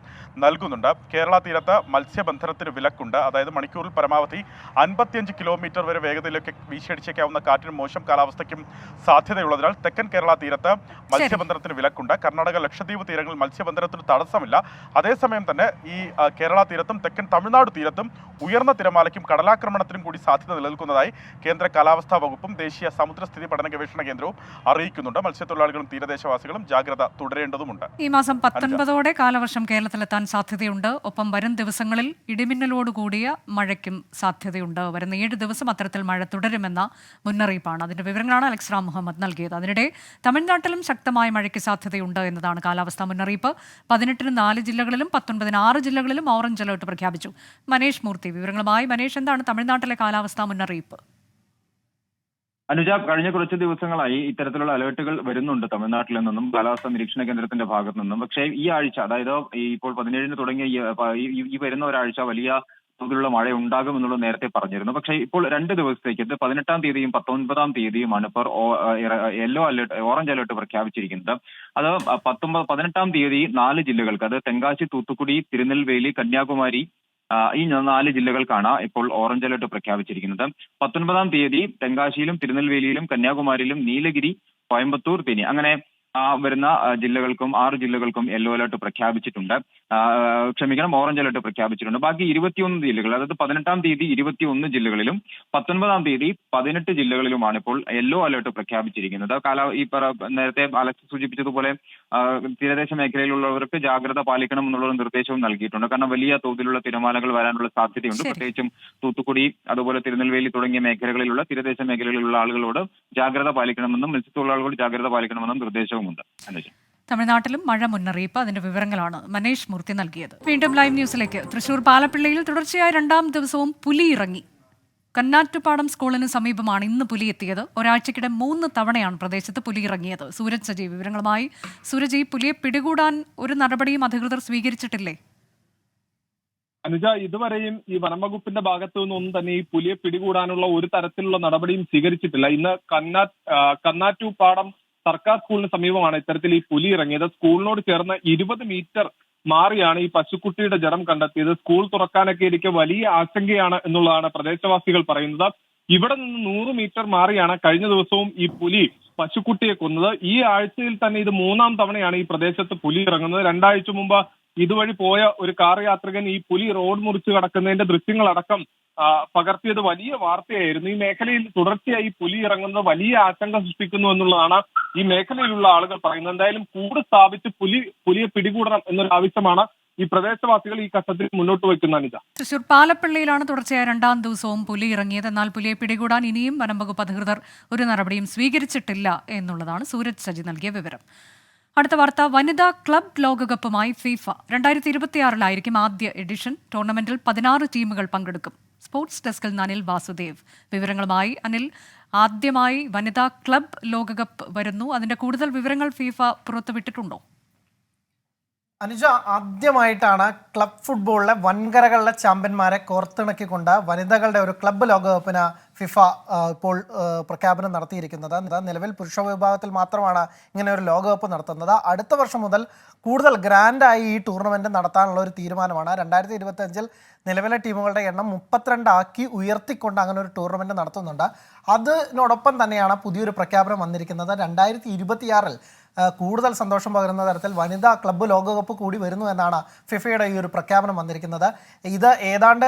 നൽകുന്നുണ്ട്. കേരള തീരത്ത് മത്സ്യബന്ധനത്തിന് വിലക്കുണ്ട്. അതായത് മണിക്കൂറിൽ പരമാവധി 55 കിലോമീറ്റർ വരെ വേഗതയിലേക്ക് വീശിയടിച്ചേക്കാവുന്ന കാറ്റിനും മോശം കാലാവസ്ഥയ്ക്കും സാധ്യതയുള്ളതിനാൽ തെക്കൻ കേരള തീരത്ത് മത്സ്യബന്ധനത്തിന് വിലക്കുണ്ട്. കർണാടക, ലക്ഷദ്വീപ് തീരങ്ങളിൽ മത്സ്യബന്ധനത്തിന് തടസ്സമില്ല. അതേസമയം തന്നെ ഈ കേരള തീരത്തും തെക്കൻ തമിഴ്നാട് തീരത്തും ഉയർന്ന തിരമാലയ്ക്കും കടലാക്രമണത്തിനും കൂടി സാധ്യത നിലനിൽക്കുന്നതായി കേന്ദ്ര കാലാവസ്ഥാ വകുപ്പും ദേശീയ സമുദ്രസ്ഥിതി പഠന ഗവേഷണ കേന്ദ്രവും അറിയിക്കുന്നുണ്ട്. മത്സ്യത്തൊഴിലാളികളും തീരദേശവാസികളും ജാഗ്രത തുടരേണ്ടതുണ്ട്. ഈ മാസം 19ഓടെ കാലവർഷം കേരളത്തിലെത്താൻ സാധ്യതയുണ്ട്. ഒപ്പം വരും ദിവസങ്ങളിൽ ഇടിമിന്നലോടുകൂടിയ മഴയ്ക്കും സാധ്യതയുണ്ട്. വരുന്ന 7 ദിവസം അത്തരത്തിൽ മഴ തുടരുമെന്ന മുന്നറിയിപ്പാണ്. അതിന്റെ വിവരങ്ങളാണ് അലക്സ് റാം മുഹമ്മദ് നൽകിയത്. അതിനിടെ തമിഴ്നാട്ടിലും ശക്തമായ മഴയ്ക്ക് സാധ്യതയുണ്ട് എന്നതാണ് കാലാവസ്ഥാ മുന്നറിയിപ്പ്. 18-ന് 4 ജില്ലകളിലും 19-ന് 6 ജില്ലകളിലും ഓറഞ്ച് അലർട്ട് പ്രഖ്യാപിച്ചു. മനേഷ് മൂർത്തി വിവരങ്ങളുമായി. മനേഷ്, എന്താണ് തമിഴ്നാട്ടിലെ കാലാവസ്ഥാ മുന്നറിയിപ്പ്? അനുജ, കഴിഞ്ഞ കുറച്ച് ദിവസങ്ങളായി ഇത്തരത്തിലുള്ള അലേർട്ടുകൾ വരുന്നുണ്ട് തമിഴ്നാട്ടിൽ നിന്നും, കാലാവസ്ഥാ നിരീക്ഷണ കേന്ദ്രത്തിന്റെ ഭാഗത്തു നിന്നും. പക്ഷേ ഈ ആഴ്ച, അതായത് ഇപ്പോൾ 17-ന് തുടങ്ങിയ ഈ വരുന്ന ഒരാഴ്ച വലിയ തോതിലുള്ള മഴ ഉണ്ടാകും എന്നുള്ളത് നേരത്തെ പറഞ്ഞിരുന്നു. പക്ഷേ ഇപ്പോൾ 2 ദിവസത്തേക്ക്, 18-ാം തീയതിയും 19-ാം തീയതിയുമാണ് ഇപ്പോൾ യെല്ലോ അലേർട്ട്, ഓറഞ്ച് അലേർട്ട് പ്രഖ്യാപിച്ചിരിക്കുന്നത്. അത് 18-ാം തീയതി 4 ജില്ലകൾക്ക്, അത് തെങ്കാശി, തൂത്തുക്കുടി, തിരുനെൽവേലി, കന്യാകുമാരി, ഈ 4 ജില്ലകൾക്കാണ് ഇപ്പോൾ ഓറഞ്ച് അലർട്ട് പ്രഖ്യാപിച്ചിരിക്കുന്നത്. 19-ാം തീയതി തെങ്കാശിയിലും തിരുനെൽവേലിയിലും കന്യാകുമാരിയിലും നീലഗിരി, കോയമ്പത്തൂർ, തേനി, അങ്ങനെ വരുന്ന ജില്ലകൾക്കും 6 ജില്ലകൾക്കും യെല്ലോ അലർട്ട് പ്രഖ്യാപിച്ചിട്ടുണ്ട്. ഓറഞ്ച് അലർട്ട് പ്രഖ്യാപിച്ചിട്ടുണ്ട്. ബാക്കി 21 ജില്ലകൾ, അതായത് 18-ാം തീയതി 21 ജില്ലകളിലും 19-ാം തീയതി 18 ജില്ലകളിലുമാണ് ഇപ്പോൾ യെല്ലോ അലർട്ട് പ്രഖ്യാപിച്ചിരിക്കുന്നത്. നേരത്തെ അലക്സ് സൂചിപ്പിച്ചതുപോലെ തീരദേശ മേഖലയിലുള്ളവർക്ക് ജാഗ്രത പാലിക്കണം എന്നുള്ള നിർദ്ദേശവും നൽകിയിട്ടുണ്ട്. കാരണം വലിയ തോതിലുള്ള തിരമാലകൾ വരാനുള്ള സാധ്യതയുണ്ട്. പ്രത്യേകിച്ചും തൂത്തുക്കുടി, അതുപോലെ തിരുനെൽവേലി തുടങ്ങിയ മേഖലകളിലുള്ള തീരദേശ മേഖലകളിലുള്ള ആളുകളോട് ജാഗ്രത പാലിക്കണമെന്നും മത്സ്യത്തൊഴിലാളികളോട് ജാഗ്രത പാലിക്കണമെന്നും നിർദ്ദേശവുമുണ്ട്. തമിഴ്നാട്ടിലും മഴ മുന്നറിയിപ്പ്. അതിന്റെ വിവരങ്ങളാണ് മനേഷ് മൂർത്തി നൽകിയത്. വീണ്ടും ലൈവ് ന്യൂസിലേക്ക്. തൃശൂർ പാലപ്പിള്ളിയിൽ തുടർച്ചയായ 2ാം ദിവസവും പുലി ഇറങ്ങി. കന്നാറ്റുപാടം സ്കൂളിന് സമീപമാണ് ഇന്ന് പുലി എത്തിയത്. ഒരാഴ്ചക്കിടെ 3 തവണയാണ് പ്രദേശത്ത് പുലി ഇറങ്ങിയത്. സൂരജ് സജീവ് വിവരങ്ങളുമായി. സൂരജ്, ഈ പുലിയെ പിടികൂടാൻ ഒരു നടപടിയും അധികൃതർ സ്വീകരിച്ചിട്ടില്ലേ? അനുജ, ഇതുവരെയും ഈ വനംവകുപ്പിന്റെ ഭാഗത്തു നിന്നൊന്നും തന്നെ ഈ പുലിയെ പിടികൂടാനുള്ള ഒരു തരത്തിലുള്ള നടപടിയും സ്വീകരിച്ചിട്ടില്ല. ഇന്ന് കന്നാറ്റുപാടം സർക്കാർ സ്കൂളിന് സമീപമാണ് ഇത്തരത്തിൽ ഈ പുലി ഇറങ്ങിയത്. സ്കൂളിനോട് ചേർന്ന് 20 മീറ്റർ മാറിയാണ് ഈ പശുക്കുട്ടിയുടെ ജഡം കണ്ടെത്തിയത്. സ്കൂൾ തുറക്കാനൊക്കെ ഇരിക്കെ വലിയ ആശങ്കയാണ് എന്നുള്ളതാണ് പ്രദേശവാസികൾ പറയുന്നത്. ഇവിടെ നിന്ന് 100 മീറ്റർ മാറിയാണ് കഴിഞ്ഞ ദിവസവും ഈ പുലി പശുക്കുട്ടിയെ കൊന്നത്. ഈ ആഴ്ചയിൽ തന്നെ ഇത് 3ാം തവണയാണ് ഈ പ്രദേശത്ത് പുലി ഇറങ്ങുന്നത്. 2 ആഴ്ച മുമ്പ് ഇതുവഴി പോയ ഒരു കാർ യാത്രികൻ ഈ പുലി റോഡ് മുറിച്ച് കടക്കുന്നതിന്റെ ദൃശ്യങ്ങളടക്കം പകർത്തിയത് വലിയ വാർത്തയായിരുന്നു. ഈ മേഖലയിൽ തുടർച്ചയായി പുലി ഇറങ്ങുന്നത് വലിയ ആശങ്ക സൃഷ്ടിക്കുന്നു എന്നുള്ളതാണ് ഈ മേഖലയിലുള്ള ആളുകൾ പറയുന്നത്. എന്തായാലും കൂട് സ്ഥാപിച്ച് പുലിയെ പിടികൂടണം എന്നൊരു ആവശ്യമാണ് ഈ പ്രദേശവാസികൾ ഈ ഘട്ടത്തിൽ മുന്നോട്ട് വയ്ക്കുന്ന. അനിത, തൃശൂർ പാലപ്പിള്ളിയിലാണ് തുടർച്ചയായ 2ാം ദിവസവും പുലി ഇറങ്ങിയത്. എന്നാൽ പുലിയെ പിടികൂടാൻ ഇനിയും വനംവകുപ്പ് അധികൃതർ ഒരു നടപടിയും സ്വീകരിച്ചിട്ടില്ല എന്നുള്ളതാണ് സൂരജ് സജി നൽകിയ വിവരം. അടുത്ത വാർത്ത, വനിതാ ക്ലബ് ലോകകപ്പുമായി ഫിഫ. 2026-ലായിരിക്കും ആദ്യ എഡിഷൻ. ടൂർണമെന്റിൽ 16 ടീമുകൾ പങ്കെടുക്കും. സ്പോർട്സ് ഡെസ്കിൽ അനിൽ വാസുദേവ് വിവരങ്ങളുമായി. അനിൽ, ആദ്യമായി വനിതാ ക്ലബ് ലോകകപ്പ് വരുന്നു. അതിന്റെ കൂടുതൽ വിവരങ്ങൾ ഫിഫ പുറത്തുവിട്ടിട്ടുണ്ടോ? അനുജ, ആദ്യമായിട്ടാണ് ക്ലബ് ഫുട്ബോളിലെ വൻകരകളിലെ ചാമ്പ്യന്മാരെ കോർത്തിണക്കിക്കൊണ്ട് വനിതകളുടെ ഒരു ക്ലബ്ബ് ലോകകപ്പിന് ഫിഫ ഇപ്പോൾ പ്രഖ്യാപനം നടത്തിയിരിക്കുന്നത്. നിലവിൽ പുരുഷ വിഭാഗത്തിൽ മാത്രമാണ് ഇങ്ങനെ ഒരു ലോകകപ്പ് നടത്തുന്നത്. അടുത്ത വർഷം മുതൽ കൂടുതൽ ഗ്രാൻഡായി ഈ ടൂർണമെൻറ്റ് നടത്താനുള്ള ഒരു തീരുമാനമാണ്. 2025 നിലവിലെ ടീമുകളുടെ എണ്ണം 32 ആക്കി ഉയർത്തിക്കൊണ്ട് അങ്ങനെ ഒരു ടൂർണമെൻറ്റ് നടത്തുന്നുണ്ട്. അതിനോടൊപ്പം തന്നെയാണ് പുതിയൊരു പ്രഖ്യാപനം വന്നിരിക്കുന്നത്. 2026 കൂടുതൽ സന്തോഷം പകരുന്ന തരത്തിൽ വനിതാ ക്ലബ്ബ് ലോകകപ്പ് കൂടി വരുന്നു എന്നാണ് ഫിഫയുടെ ഈ ഒരു പ്രഖ്യാപനം വന്നിരിക്കുന്നത്. ഇത് ഏതാണ്ട്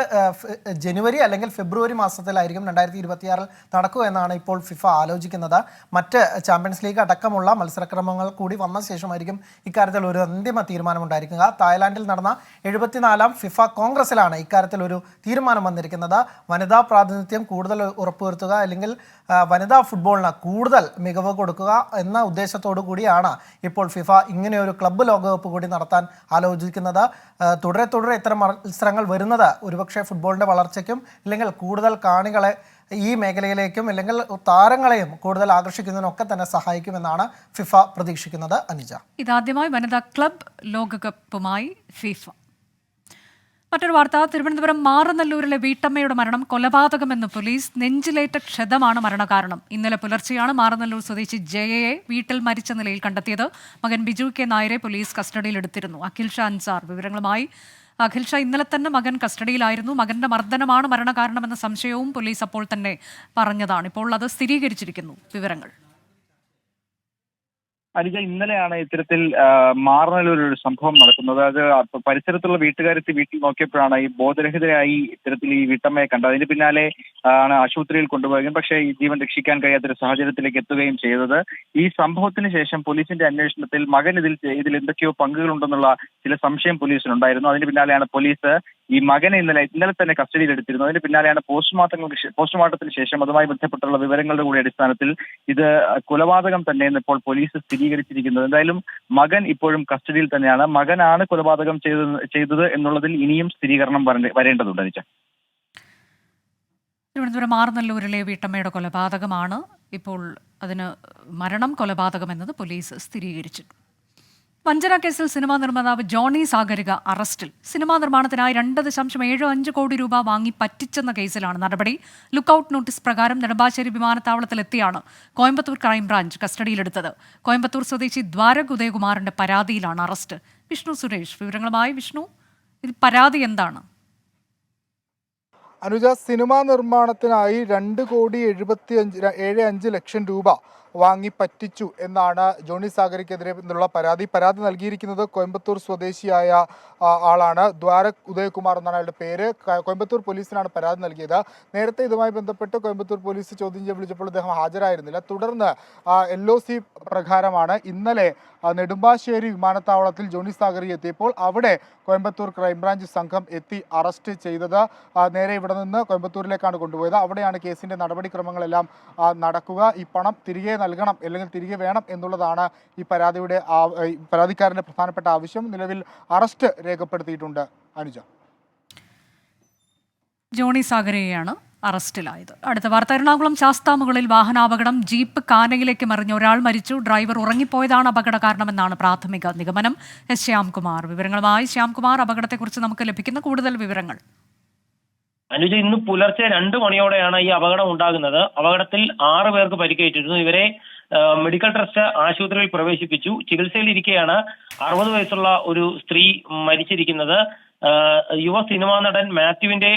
ജനുവരി അല്ലെങ്കിൽ ഫെബ്രുവരി മാസത്തിലായിരിക്കും 2026 നടക്കുക എന്നാണ് ഇപ്പോൾ ഫിഫ ആലോചിക്കുന്നത്. മറ്റ് ചാമ്പ്യൻസ് ലീഗ് അടക്കമുള്ള മത്സരക്രമങ്ങൾ കൂടി വന്ന ശേഷമായിരിക്കും ഇക്കാര്യത്തിൽ ഒരു അന്തിമ തീരുമാനമുണ്ടായിരിക്കുക. തായ്ലാൻഡിൽ നടന്ന 74ാം ഫിഫ കോൺഗ്രസിലാണ് ഇക്കാര്യത്തിൽ ഒരു തീരുമാനം വന്നിരിക്കുന്നത്. വനിതാ പ്രാതിനിധ്യം കൂടുതൽ ഉറപ്പുവരുത്തുക, അല്ലെങ്കിൽ വനിതാ ഫുട്ബോളിന് കൂടുതൽ മികവ് കൊടുക്കുക എന്ന ഉദ്ദേശത്തോടു കൂടിയാണ് ഇപ്പോൾ ഫിഫ ഇങ്ങനെയൊരു ക്ലബ്ബ് ലോകകപ്പ് കൂടി നടത്താൻ ആലോചിക്കുന്നത്. തുടരെ ഇത്തരം മത്സരങ്ങൾ വരുന്നത് ഒരുപക്ഷെ ഫുട്ബോളിൻ്റെ വളർച്ചയ്ക്കും അല്ലെങ്കിൽ കൂടുതൽ കാണികളെ ഈ മേഖലയിലേക്കും അല്ലെങ്കിൽ താരങ്ങളെയും കൂടുതൽ ആകർഷിക്കുന്നതിനൊക്കെ തന്നെ സഹായിക്കുമെന്നാണ് ഫിഫ പ്രതീക്ഷിക്കുന്നത്. അനുജ, ഇതാദ്യമായി വനിതാ ക്ലബ്ബ് ലോകകപ്പുമായി ഫിഫ. മറ്റൊരു വാർത്ത, തിരുവനന്തപുരം മാറനല്ലൂരിലെ വീട്ടമ്മയുടെ മരണം കൊലപാതകമെന്ന് പോലീസ്. നെഞ്ചിലേറ്റ ക്ഷതമാണ് മരണകാരണം. ഇന്നലെ പുലർച്ചെയാണ് മാറനല്ലൂർ സ്വദേശി ജയയെ വീട്ടിൽ മരിച്ച നിലയിൽ കണ്ടെത്തിയത്. മകൻ ബിജു കെ നായരെ പോലീസ് കസ്റ്റഡിയിലെടുത്തിരുന്നു. അഖിൽ ഷാ അൻസാർ വിവരങ്ങളുമായി. അഖിൽ ഷാ, ഇന്നലെ തന്നെ മകൻ കസ്റ്റഡിയിലായിരുന്നു. മകന്റെ മർദ്ദനമാണ് മരണകാരണമെന്ന സംശയവും പോലീസ് അപ്പോൾ തന്നെ പറഞ്ഞതാണ്. ഇപ്പോൾ അത് സ്ഥിരീകരിച്ചിരിക്കുന്നു. വിവരങ്ങൾ. അനുജ, ഇന്നലെയാണ് ഇത്തരത്തിൽ മാറനല്ലൂർ ഒരു സംഭവം നടക്കുന്നത്. അത് പരിസരത്തുള്ള വീട്ടുകാരെത്തി വീട്ടിൽ നോക്കിയപ്പോഴാണ് ഈ ബോധരഹിതരായി ഇത്തരത്തിൽ ഈ വീട്ടമ്മയെ കണ്ടത്. അതിന് പിന്നാലെ ആണ് ആശുപത്രിയിൽ കൊണ്ടുപോവുകയും പക്ഷേ ഈ ജീവൻ രക്ഷിക്കാൻ കഴിയാത്തൊരു സാഹചര്യത്തിലേക്ക് എത്തുകയും ചെയ്തത്. ഈ സംഭവത്തിന് ശേഷം പോലീസിന്റെ അന്വേഷണത്തിൽ മകൻ ഇതിൽ എന്തൊക്കെയോ പങ്കുകളുണ്ടെന്നുള്ള ചില സംശയം പോലീസിനുണ്ടായിരുന്നു. അതിന് പിന്നാലെയാണ് പോലീസ് ഈ മകനെ ഇന്നലെ തന്നെ കസ്റ്റഡിയിലെടുത്തിരുന്നത്. അതിന് പിന്നാലെയാണ് പോസ്റ്റ്മോർട്ടത്തിന് ശേഷം അതുമായി ബന്ധപ്പെട്ടുള്ള വിവരങ്ങളുടെ കൂടി അടിസ്ഥാനത്തിൽ ഇത് കൊലപാതകം തന്നെയെന്ന് ഇപ്പോൾ പോലീസ് സ്ഥിരീകരിച്ചിരിക്കുന്നത്. എന്തായാലും മകൻ ഇപ്പോഴും കസ്റ്റഡിയിൽ തന്നെയാണ്. മകനാണ് കൊലപാതകം ചെയ്തത് എന്നുള്ളതിൽ ഇനിയും സ്ഥിരീകരണം വരേണ്ടതുണ്ട്. അനിച്ച, തിരുവനന്തപുരം മാറനല്ലൂരിലെ വീട്ടമ്മയുടെ കൊലപാതകമാണ്. ഇപ്പോൾ അതിന് മരണം കൊലപാതകമെന്നത് പോലീസ് സ്ഥിരീകരിച്ചു. വഞ്ചന കേസിൽ സിനിമാ നിർമ്മാതാവ് ജോണി സാഗരിക അറസ്റ്റിൽ. സിനിമാ നിർമ്മാണത്തിനായി 2.75 കോടി രൂപ വാങ്ങി പറ്റിച്ചെന്ന കേസിലാണ് നടപടി. ലുക്കൌട്ട് നോട്ടീസ് പ്രകാരം നെടുമ്പാശ്ശേരി വിമാനത്താവളത്തിലെത്തിയാണ് കോയമ്പത്തൂർ ക്രൈംബ്രാഞ്ച് കസ്റ്റഡിയിലെടുത്തത്. കോയമ്പത്തൂർ സ്വദേശി ദ്വാരക് ഉദയകുമാറിന്റെ പരാതിയിലാണ് അറസ്റ്റ്. വിഷ്ണു സുരേഷ് വിവരങ്ങളുമായി. വിഷ്ണു, ഇത് പരാതി എന്താണ്? അനുജ, സിനിമാ നിർമ്മാണത്തിനായി 2,75,00,000 രൂപ വാങ്ങി പറ്റിച്ചു എന്നാണ് ജോണി സാഗരിക്കെതിരെ നിന്നുള്ള പരാതി. നൽകിയിരിക്കുന്നത് കോയമ്പത്തൂർ സ്വദേശിയായ ആളാണ്. ദ്വാരക് ഉദയകുമാർ എന്നാണ് അയാളുടെ പേര്. കോയമ്പത്തൂർ പോലീസിനാണ് പരാതി നൽകിയത്. നേരത്തെ ഇതുമായി ബന്ധപ്പെട്ട് കോയമ്പത്തൂർ പോലീസ് ചോദ്യം ചെയ്യാൻ വിളിച്ചപ്പോൾ അദ്ദേഹം ഹാജരായിരുന്നില്ല. തുടർന്ന് LOC പ്രകാരമാണ് ഇന്നലെ നെടുമ്പാശ്ശേരി വിമാനത്താവളത്തിൽ ജോണി സാഗരി എത്തിയപ്പോൾ അവിടെ കോയമ്പത്തൂർ ക്രൈംബ്രാഞ്ച് സംഘം എത്തി അറസ്റ്റ് ചെയ്തത്. നേരെ ഇവിടെ നിന്ന് കോയമ്പത്തൂരിലേക്കാണ് കൊണ്ടുപോയത്. അവിടെയാണ് കേസിന്റെ നടപടിക്രമങ്ങളെല്ലാം നടക്കുക. ഈ പണം തിരികെ നൽകണം അല്ലെങ്കിൽ തിരികെ വേണം എന്നുള്ളതാണ് ഈ പരാതിക്കാരന്റെ പ്രധാനപ്പെട്ട ആവശ്യം. നിലവിൽ അറസ്റ്റ് രേഖപ്പെടുത്തിയിട്ടുണ്ട്. അനുജ, ജോണി സാഗരയെയാണ് അറസ്റ്റിലായത്. അടുത്ത വാർത്ത, എറണാകുളം ശാസ്താമുകളിൽ വാഹനാപകടം. ജീപ്പ് കാനയിലേക്ക് മറിഞ്ഞ് ഒരാൾ മരിച്ചു. ഡ്രൈവർ ഉറങ്ങിപ്പോയതാണ് അപകട കാരണമെന്നാണ് പ്രാഥമിക നിഗമനം. ശ്യാംകുമാർ വിവരങ്ങളുമായി. ശ്യാംകുമാർ, അപകടത്തെക്കുറിച്ച് നമുക്ക് ലഭിക്കുന്ന കൂടുതൽ വിവരങ്ങൾ. അനുജ, ഇന്ന് പുലർച്ചെ 2 മണിയോടെയാണ് ഈ അപകടം ഉണ്ടാകുന്നത്. അപകടത്തിൽ 6 പേർക്ക് പരിക്കേറ്റിരുന്നു. ഇവരെ മെഡിക്കൽ ട്രസ്റ്റ് ആശുപത്രിയിൽ പ്രവേശിപ്പിച്ചു. ചികിത്സയിലിരിക്കെയാണ് 60 വയസ്സുള്ള ഒരു സ്ത്രീ മരിച്ചിരിക്കുന്നത്. യുവ സിനിമാ നടൻ മാത്യുവിന്റെ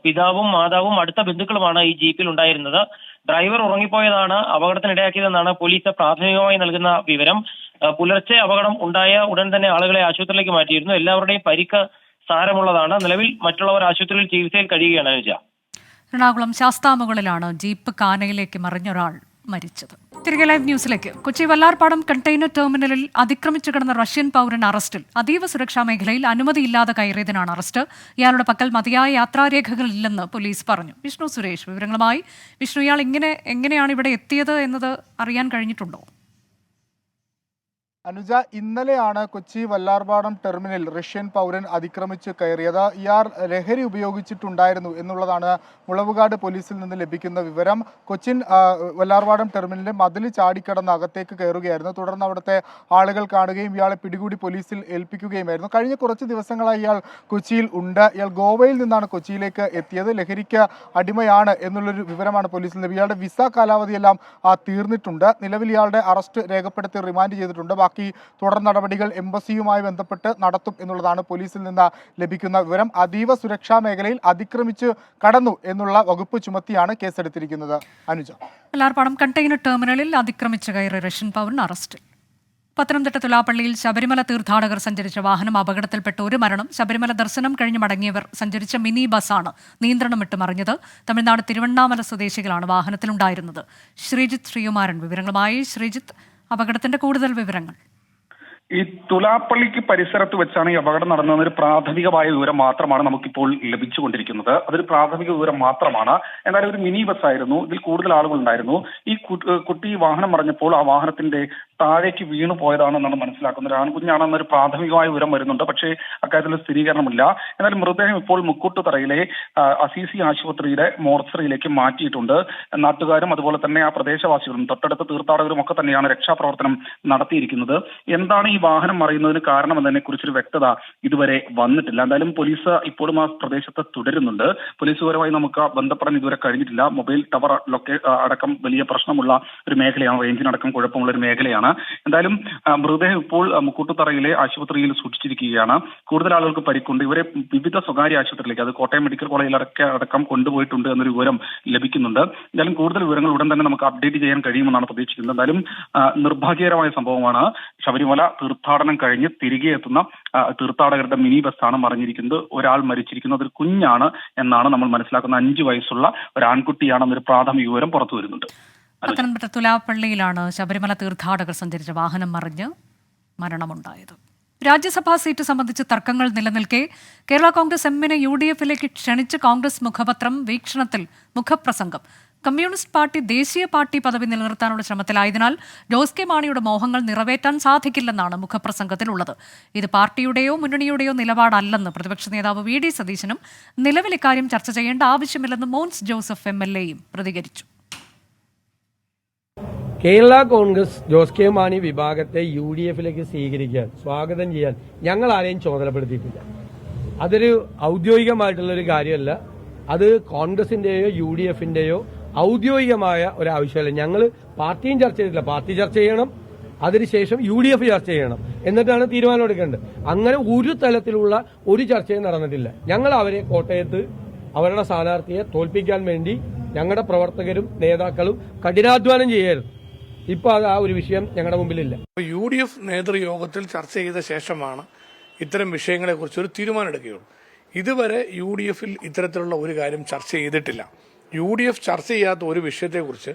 പിതാവും മാതാവും അടുത്ത ബന്ധുക്കളുമാണ് ഈ ജീപ്പിൽ ഉണ്ടായിരുന്നത്. ഡ്രൈവർ ഉറങ്ങിപ്പോയതാണ് അപകടത്തിനിടയാക്കിയതെന്നാണ് പോലീസ് പ്രാഥമികമായി നൽകുന്ന വിവരം. പുലർച്ചെ അപകടം ഉണ്ടായ ഉടൻ തന്നെ ആളുകളെ ആശുപത്രിയിലേക്ക് മാറ്റിയിരുന്നു. എല്ലാവരുടെയും പരിക്ക് സാരമുള്ളതാണ്. നിലവിൽ മറ്റുള്ളവർ ആശുപത്രിയിൽ ചികിത്സയിൽ കഴിയുകയാണ്. എറണാകുളം ശാസ്താമുകളിലാണ് ജീപ്പ് കാനയിലേക്ക് മറിഞ്ഞൊരാൾ മരിച്ചത്. തിരികെ ലൈവ് ന്യൂസിലേക്ക്. കൊച്ചി വല്ലാർപാടം കണ്ടെയ്നർ ടെർമിനലിൽ അതിക്രമിച്ചു കിടന്ന റഷ്യൻ പൗരൻ അറസ്റ്റിൽ. അതീവ സുരക്ഷാ മേഖലയിൽ അനുമതിയില്ലാതെ കയറിയതിനാണ് അറസ്റ്റ്. ഇയാളുടെ പക്കൽ മതിയായ യാത്രാരേഖകളില്ലെന്ന് പോലീസ് പറഞ്ഞു. വിഷ്ണു സുരേഷ് വിവരങ്ങളുമായി. വിഷ്ണു, ഇയാൾ എങ്ങനെയാണ് ഇവിടെ എത്തിയത് എന്നത് അറിയാൻ കഴിഞ്ഞിട്ടുണ്ടോ? അനുജ, ഇന്നലെയാണ് കൊച്ചി വല്ലാർപാടം ടെർമിനൽ റഷ്യൻ പൗരൻ അതിക്രമിച്ച് കയറിയത്. ഇയാൾ ലഹരി ഉപയോഗിച്ചിട്ടുണ്ടായിരുന്നു എന്നുള്ളതാണ് മുളവുകാട് പോലീസിൽ നിന്ന് ലഭിക്കുന്ന വിവരം. കൊച്ചിൻ വല്ലാർപാടം ടെർമിനലിന്റെ മതിൽ ചാടിക്കടന്ന് അകത്തേക്ക് കയറുകയായിരുന്നു. തുടർന്ന് അവിടുത്തെ ആളുകൾ കാണുകയും ഇയാളെ പിടികൂടി പോലീസിൽ ഏൽപ്പിക്കുകയുമായിരുന്നു. കഴിഞ്ഞ കുറച്ച് ദിവസങ്ങളായി ഇയാൾ കൊച്ചിയിൽ ഉണ്ട്. ഇയാൾ ഗോവയിൽ നിന്നാണ് കൊച്ചിയിലേക്ക് എത്തിയത്. ലഹരിക്ക് അടിമയാണ് എന്നുള്ളൊരു വിവരമാണ് പോലീസിൽ ലഭിച്ചത്. ഇയാളുടെ വിസ കാലാവധിയെല്ലാം തീർന്നിട്ടുണ്ട്. നിലവിൽ ഇയാളുടെ അറസ്റ്റ് രേഖപ്പെടുത്തി റിമാൻഡ് ചെയ്തിട്ടുണ്ട്. തുടർ നടപടികൾ എംബസിയുമായി ബന്ധപ്പെട്ട് നടത്തും എന്നുള്ളതാണ് പോലീസിൽ നിന്ന് ലഭിക്കുന്ന വിവരം. അതീവ സുരക്ഷാ മേഖലയിൽ അതിക്രമിച്ച് കടന്നു എന്നുള്ള വകുപ്പ് ചുമത്തിയാണ് കേസെടുത്തിരിക്കുന്നത്. അനുജ, വല്ലാർപാടം കണ്ടെയ്നർ ടെർമിനലിൽ അതിക്രമിച്ച് കയറി റഷ്യൻ പൗരൻ അറസ്റ്റിൽ. പത്തനംതിട്ട തുലാപ്പള്ളിയിൽ ശബരിമല തീർത്ഥാടകർ സഞ്ചരിച്ച വാഹനം അപകടത്തിൽപ്പെട്ട ഒരു മരണം. ശബരിമല ദർശനം കഴിഞ്ഞ് മടങ്ങിയവർ സഞ്ചരിച്ച മിനി ബസ്സാണ് നിയന്ത്രണം വിട്ട് മറിഞ്ഞത്. തമിഴ്നാട് തിരുവണ്ണാമല സ്വദേശികളാണ് വാഹനത്തിലുണ്ടായിരുന്നത്. ശ്രീജിത്ത് ശ്രീകുമാരൻ വിവരങ്ങളുമായി. ശ്രീജിത്ത്, അപകടത്തിന്റെ കൂടുതൽ വിവരങ്ങൾ. ഈ തുലാപ്പള്ളിക്ക് പരിസരത്ത് വെച്ചാണ് ഈ അപകടം നടന്നതെന്നൊരു പ്രാഥമികമായ വിവരം മാത്രമാണ് നമുക്കിപ്പോൾ ലഭിച്ചുകൊണ്ടിരിക്കുന്നത്. അതൊരു പ്രാഥമിക വിവരം മാത്രമാണ്. എന്നാലും ഒരു മിനി ബസ് ആയിരുന്നു. ഇതിൽ കൂടുതൽ ആളുകൾ ഉണ്ടായിരുന്നു. ഈ കുട്ടി വാഹനം മറിഞ്ഞപ്പോൾ ആ വാഹനത്തിന്റെ താഴേക്ക് വീണു പോയതാണെന്നാണ് മനസ്സിലാക്കുന്നത്. ഒരു ആൺകുഞ്ഞാണെന്നൊരു പ്രാഥമികമായ വിവരം വരുന്നുണ്ട്. പക്ഷേ അക്കാര്യത്തിൽ സ്ഥിരീകരണമില്ല. എന്നാലും മൃതദേഹം ഇപ്പോൾ മുക്കൂട്ടുതറയിലെ അസീസി ആശുപത്രിയുടെ മോർച്ചറിയിലേക്ക് മാറ്റിയിട്ടുണ്ട്. നാട്ടുകാരും അതുപോലെ തന്നെ ആ പ്രദേശവാസികളും തൊട്ടടുത്ത തീർത്ഥാടകരും ഒക്കെ തന്നെയാണ് രക്ഷാപ്രവർത്തനം നടത്തിയിരിക്കുന്നത്. എന്താണ് ഈ വാഹനം മറിയുന്നതിന് കാരണമെന്നതിനെ കുറിച്ചൊരു വ്യക്തത ഇതുവരെ വന്നിട്ടില്ല. എന്തായാലും പോലീസ് ഇപ്പോഴും ആ പ്രദേശത്ത് തുടരുന്നുണ്ട്. പോലീസുപരമായി നമുക്ക് ബന്ധപ്പെടാൻ ഇതുവരെ കഴിഞ്ഞിട്ടില്ല. മൊബൈൽ ടവർ അടക്കം വലിയ പ്രശ്നമുള്ള ഒരു മേഖലയാണ്. റേഞ്ചിനടക്കം കുഴപ്പമുള്ള ഒരു മേഖലയാണ്. എന്തായാലും മൃതദേഹം ഇപ്പോൾ മുക്കൂട്ടുതറയിലെ ആശുപത്രിയിൽ സൂക്ഷിച്ചിരിക്കുകയാണ്. കൂടുതൽ ആളുകൾക്ക് പരിക്കുണ്ട്. ഇവരെ വിവിധ സ്വകാര്യ ആശുപത്രിയിലേക്ക്, അത് കോട്ടയം മെഡിക്കൽ കോളേജിൽ അടക്കം കൊണ്ടുപോയിട്ടുണ്ട് എന്നൊരു വിവരം ലഭിക്കുന്നുണ്ട്. എന്തായാലും കൂടുതൽ വിവരങ്ങൾ ഉടൻ തന്നെ നമുക്ക് അപ്ഡേറ്റ് ചെയ്യാൻ കഴിയുമെന്നാണ് പ്രതീക്ഷിക്കുന്നത്. എന്തായാലും നിർഭാഗ്യകരമായ സംഭവമാണ്. ശബരിമല തീർത്ഥാടനം കഴിഞ്ഞ് തിരികെ എത്തുന്ന തീർത്ഥാടകരുടെ മിനി ബസ്സാണ് മറിഞ്ഞിരിക്കുന്നത്. ഒരാൾ മരിച്ചിരിക്കുന്നത് ഒരു കുഞ്ഞാണ് എന്നാണ് നമ്മൾ മനസ്സിലാക്കുന്ന. 5 വയസ്സുള്ള ഒരു ആൺകുട്ടിയാണെന്നൊരു പ്രാഥമിക വിവരം പുറത്തു വരുന്നുണ്ട്. പത്തനംതിട്ട തുലാപ്പള്ളിയിലാണ് ശബരിമല തീർത്ഥാടകർ സഞ്ചരിച്ച വാഹനം മറിഞ്ഞ് മരണമുണ്ടായത്. രാജ്യസഭാ സീറ്റ് സംബന്ധിച്ച് തർക്കങ്ങൾ നിലനിൽക്കെ കേരള കോൺഗ്രസ് എമ്മിനെ UDF-ലേക്ക് ക്ഷണിച്ച് കോൺഗ്രസ് മുഖപത്രം വീക്ഷണത്തിൽ മുഖപ്രസംഗം. കമ്മ്യൂണിസ്റ്റ് പാർട്ടി ദേശീയ പാർട്ടി പദവി നിലനിർത്താനുള്ള ശ്രമത്തിലായതിനാൽ ജോസ് കെ മാണിയുടെ മോഹങ്ങൾ നിറവേറ്റാൻ സാധിക്കില്ലെന്നാണ് മുഖപ്രസംഗത്തിലുള്ളത്. ഇത് പാർട്ടിയുടെയോ മുന്നണിയുടെയോ നിലപാടല്ലെന്ന് പ്രതിപക്ഷ നേതാവ് VD സതീശനും നിലവിൽ ഇക്കാര്യം ചർച്ച ചെയ്യേണ്ട ആവശ്യമില്ലെന്ന് മോൻസ് ജോസഫ് MLA-യും പ്രതികരിച്ചു. കേരള കോൺഗ്രസ് ജോസ് കെ മാണി വിഭാഗത്തെ UDF-ലേക്ക് സ്വീകരിക്കാൻ, സ്വാഗതം ചെയ്യാൻ ഞങ്ങൾ ആരെയും ചുമതലപ്പെടുത്തിയിട്ടില്ല. അതൊരു ഔദ്യോഗികമായിട്ടുള്ളൊരു കാര്യമല്ല. അത് കോൺഗ്രസിന്റെയോ UDF-ന്റെയോ ഔദ്യോഗികമായ ഒരു ആവശ്യമല്ല. ഞങ്ങൾ പാർട്ടിയും ചർച്ച ചെയ്തിട്ടില്ല. പാർട്ടി ചർച്ച ചെയ്യണം, അതിനുശേഷം UDF ചർച്ച ചെയ്യണം, എന്നിട്ടാണ് തീരുമാനം എടുക്കേണ്ടത്. അങ്ങനെ ഒരു തലത്തിലുള്ള ഒരു ചർച്ചയും നടന്നിട്ടില്ല. ഞങ്ങൾ അവരെ കോട്ടയത്ത് അവരുടെ സ്ഥാനാർത്ഥിയെ തോൽപ്പിക്കാൻ വേണ്ടി ഞങ്ങളുടെ പ്രവർത്തകരും നേതാക്കളും കഠിനാധ്വാനം ചെയ്യായിരുന്നു. ഇപ്പൊ അത് ആ ഒരു വിഷയം ഞങ്ങളുടെ മുമ്പിലില്ല. UDF നേതൃയോഗത്തിൽ ചർച്ച ചെയ്ത ശേഷമാണ് ഇത്തരം വിഷയങ്ങളെക്കുറിച്ച് ഒരു തീരുമാനം എടുക്കുകയുള്ളൂ. ഇതുവരെ UDF-ൽ ഇത്തരത്തിലുള്ള ഒരു കാര്യം ചർച്ച ചെയ്തിട്ടില്ല. UDF ചർച്ച ചെയ്യാത്ത ഒരു വിഷയത്തെക്കുറിച്ച്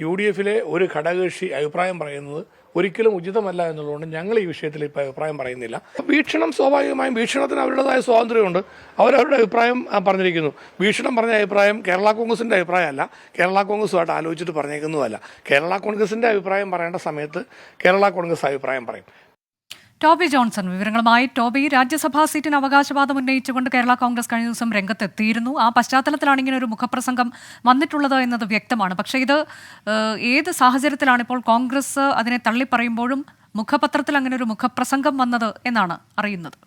UDF-ലെ ഒരു ഘടകകക്ഷി അഭിപ്രായം പറയുന്നത് ഒരിക്കലും ഉചിതമല്ല എന്നുള്ളതുകൊണ്ട് ഞങ്ങൾ ഈ വിഷയത്തിൽ ഇപ്പോൾ അഭിപ്രായം പറയുന്നില്ല. വീക്ഷണം സ്വാഭാവികമായും വീക്ഷണത്തിന് അവരുടേതായ സ്വാതന്ത്ര്യമുണ്ട്. അവരവരുടെ അഭിപ്രായം പറഞ്ഞിരിക്കുന്നു. വീക്ഷണം പറഞ്ഞ അഭിപ്രായം കേരള കോൺഗ്രസിൻ്റെ അഭിപ്രായമല്ല, കേരള കോൺഗ്രസുമായിട്ട് ആലോചിച്ചിട്ട് പറഞ്ഞേക്കുന്നതല്ല. കേരള കോൺഗ്രസിൻ്റെ അഭിപ്രായം പറയേണ്ട സമയത്ത് കേരള കോൺഗ്രസ് അഭിപ്രായം പറയും. ടോബി ജോൺസൺ വിവരങ്ങളുമായി. ടോബി, രാജ്യസഭാ സീറ്റിന് അവകാശവാദം ഉന്നയിച്ചുകൊണ്ട് കേരള കോൺഗ്രസ് കഴിഞ്ഞ ദിവസം രംഗത്തെത്തിയിരുന്നു. ആ പശ്ചാത്തലത്തിലാണ് ഇങ്ങനെ ഒരു മുഖപ്രസംഗം വന്നിട്ടുള്ളത് എന്നത് വ്യക്തമാണ്. പക്ഷേ ഇത് ഏത് സാഹചര്യത്തിലാണ് ഇപ്പോൾ കോൺഗ്രസ് അതിനെ തള്ളിപ്പറയുമ്പോഴും മുഖപത്രത്തിൽ അങ്ങനെ ഒരു മുഖപ്രസംഗം വന്നത് എന്നാണ് അറിയുന്നത്?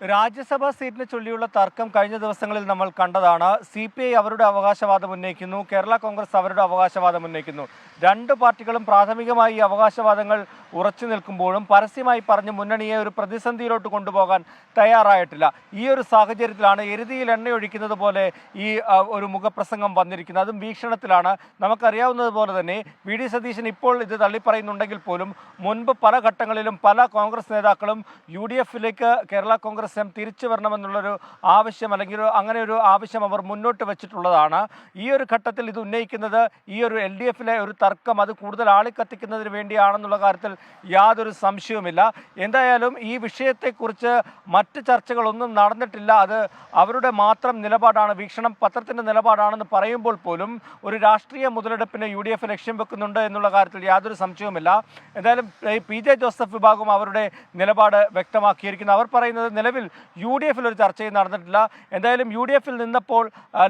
രാജ്യസഭാ സീറ്റിനെ ചൊല്ലിയുള്ള തർക്കം കഴിഞ്ഞ ദിവസങ്ങളിൽ നമ്മൾ കണ്ടതാണ്. CPI അവരുടെ അവകാശവാദം ഉന്നയിക്കുന്നു, കേരള കോൺഗ്രസ് അവരുടെ അവകാശവാദം ഉന്നയിക്കുന്നു. രണ്ട് പാർട്ടികളും പ്രാഥമികമായി ഈ അവകാശവാദങ്ങൾ ഉറച്ചു നിൽക്കുമ്പോഴും പരസ്യമായി പറഞ്ഞ് മുന്നണിയെ ഒരു പ്രതിസന്ധിയിലോട്ട് കൊണ്ടുപോകാൻ തയ്യാറായിട്ടില്ല. ഈ ഒരു സാഹചര്യത്തിലാണ് എരുതിയിൽ എണ്ണയൊഴിക്കുന്നത് പോലെ ഈ ഒരു മുഖപ്രസംഗം വന്നിരിക്കുന്നത്. അതും വീക്ഷണത്തിലാണ്. നമുക്കറിയാവുന്നതുപോലെ തന്നെ VD സതീശൻ ഇപ്പോൾ ഇത് തള്ളിപ്പറയുന്നുണ്ടെങ്കിൽ പോലും മുൻപ് പല ഘട്ടങ്ങളിലും പല കോൺഗ്രസ് നേതാക്കളും UDF-ലേക്ക് കേരള കോൺഗ്രസ് തിരിച്ചു വരണമെന്നുള്ളൊരു ആവശ്യം, അല്ലെങ്കിൽ അങ്ങനെ ഒരു ആവശ്യം അവർ മുന്നോട്ട് വെച്ചിട്ടുള്ളതാണ്. ഈ ഒരു ഘട്ടത്തിൽ ഇത് ഉന്നയിക്കുന്നത് ഈ ഒരു LDF-ലെ ഒരു തർക്കം അത് കൂടുതൽ ആളിക്കത്തിക്കുന്നതിന് വേണ്ടിയാണെന്നുള്ള കാര്യത്തിൽ യാതൊരു സംശയവുമില്ല. എന്തായാലും ഈ വിഷയത്തെക്കുറിച്ച് മറ്റ് ചർച്ചകളൊന്നും നടന്നിട്ടില്ല. അത് അവരുടെ മാത്രം നിലപാടാണ്, വീക്ഷണം പത്രത്തിൻ്റെ നിലപാടാണെന്ന് പറയുമ്പോൾ പോലും ഒരു രാഷ്ട്രീയ മുതലെടുപ്പിന് UDF ലക്ഷ്യം വെക്കുന്നുണ്ട് എന്നുള്ള കാര്യത്തിൽ യാതൊരു സംശയവുമില്ല. എന്തായാലും PJ ജോസഫ് വിഭാഗം അവരുടെ നിലപാട് വ്യക്തമാക്കിയിരിക്കുന്നു. അവർ പറയുന്നത് നിലവിൽ UDF-ൽ ഒരു ചർച്ചയും നടന്നിട്ടില്ല. എന്തായാലും UDF-ൽ നിന്നപ്പോൾ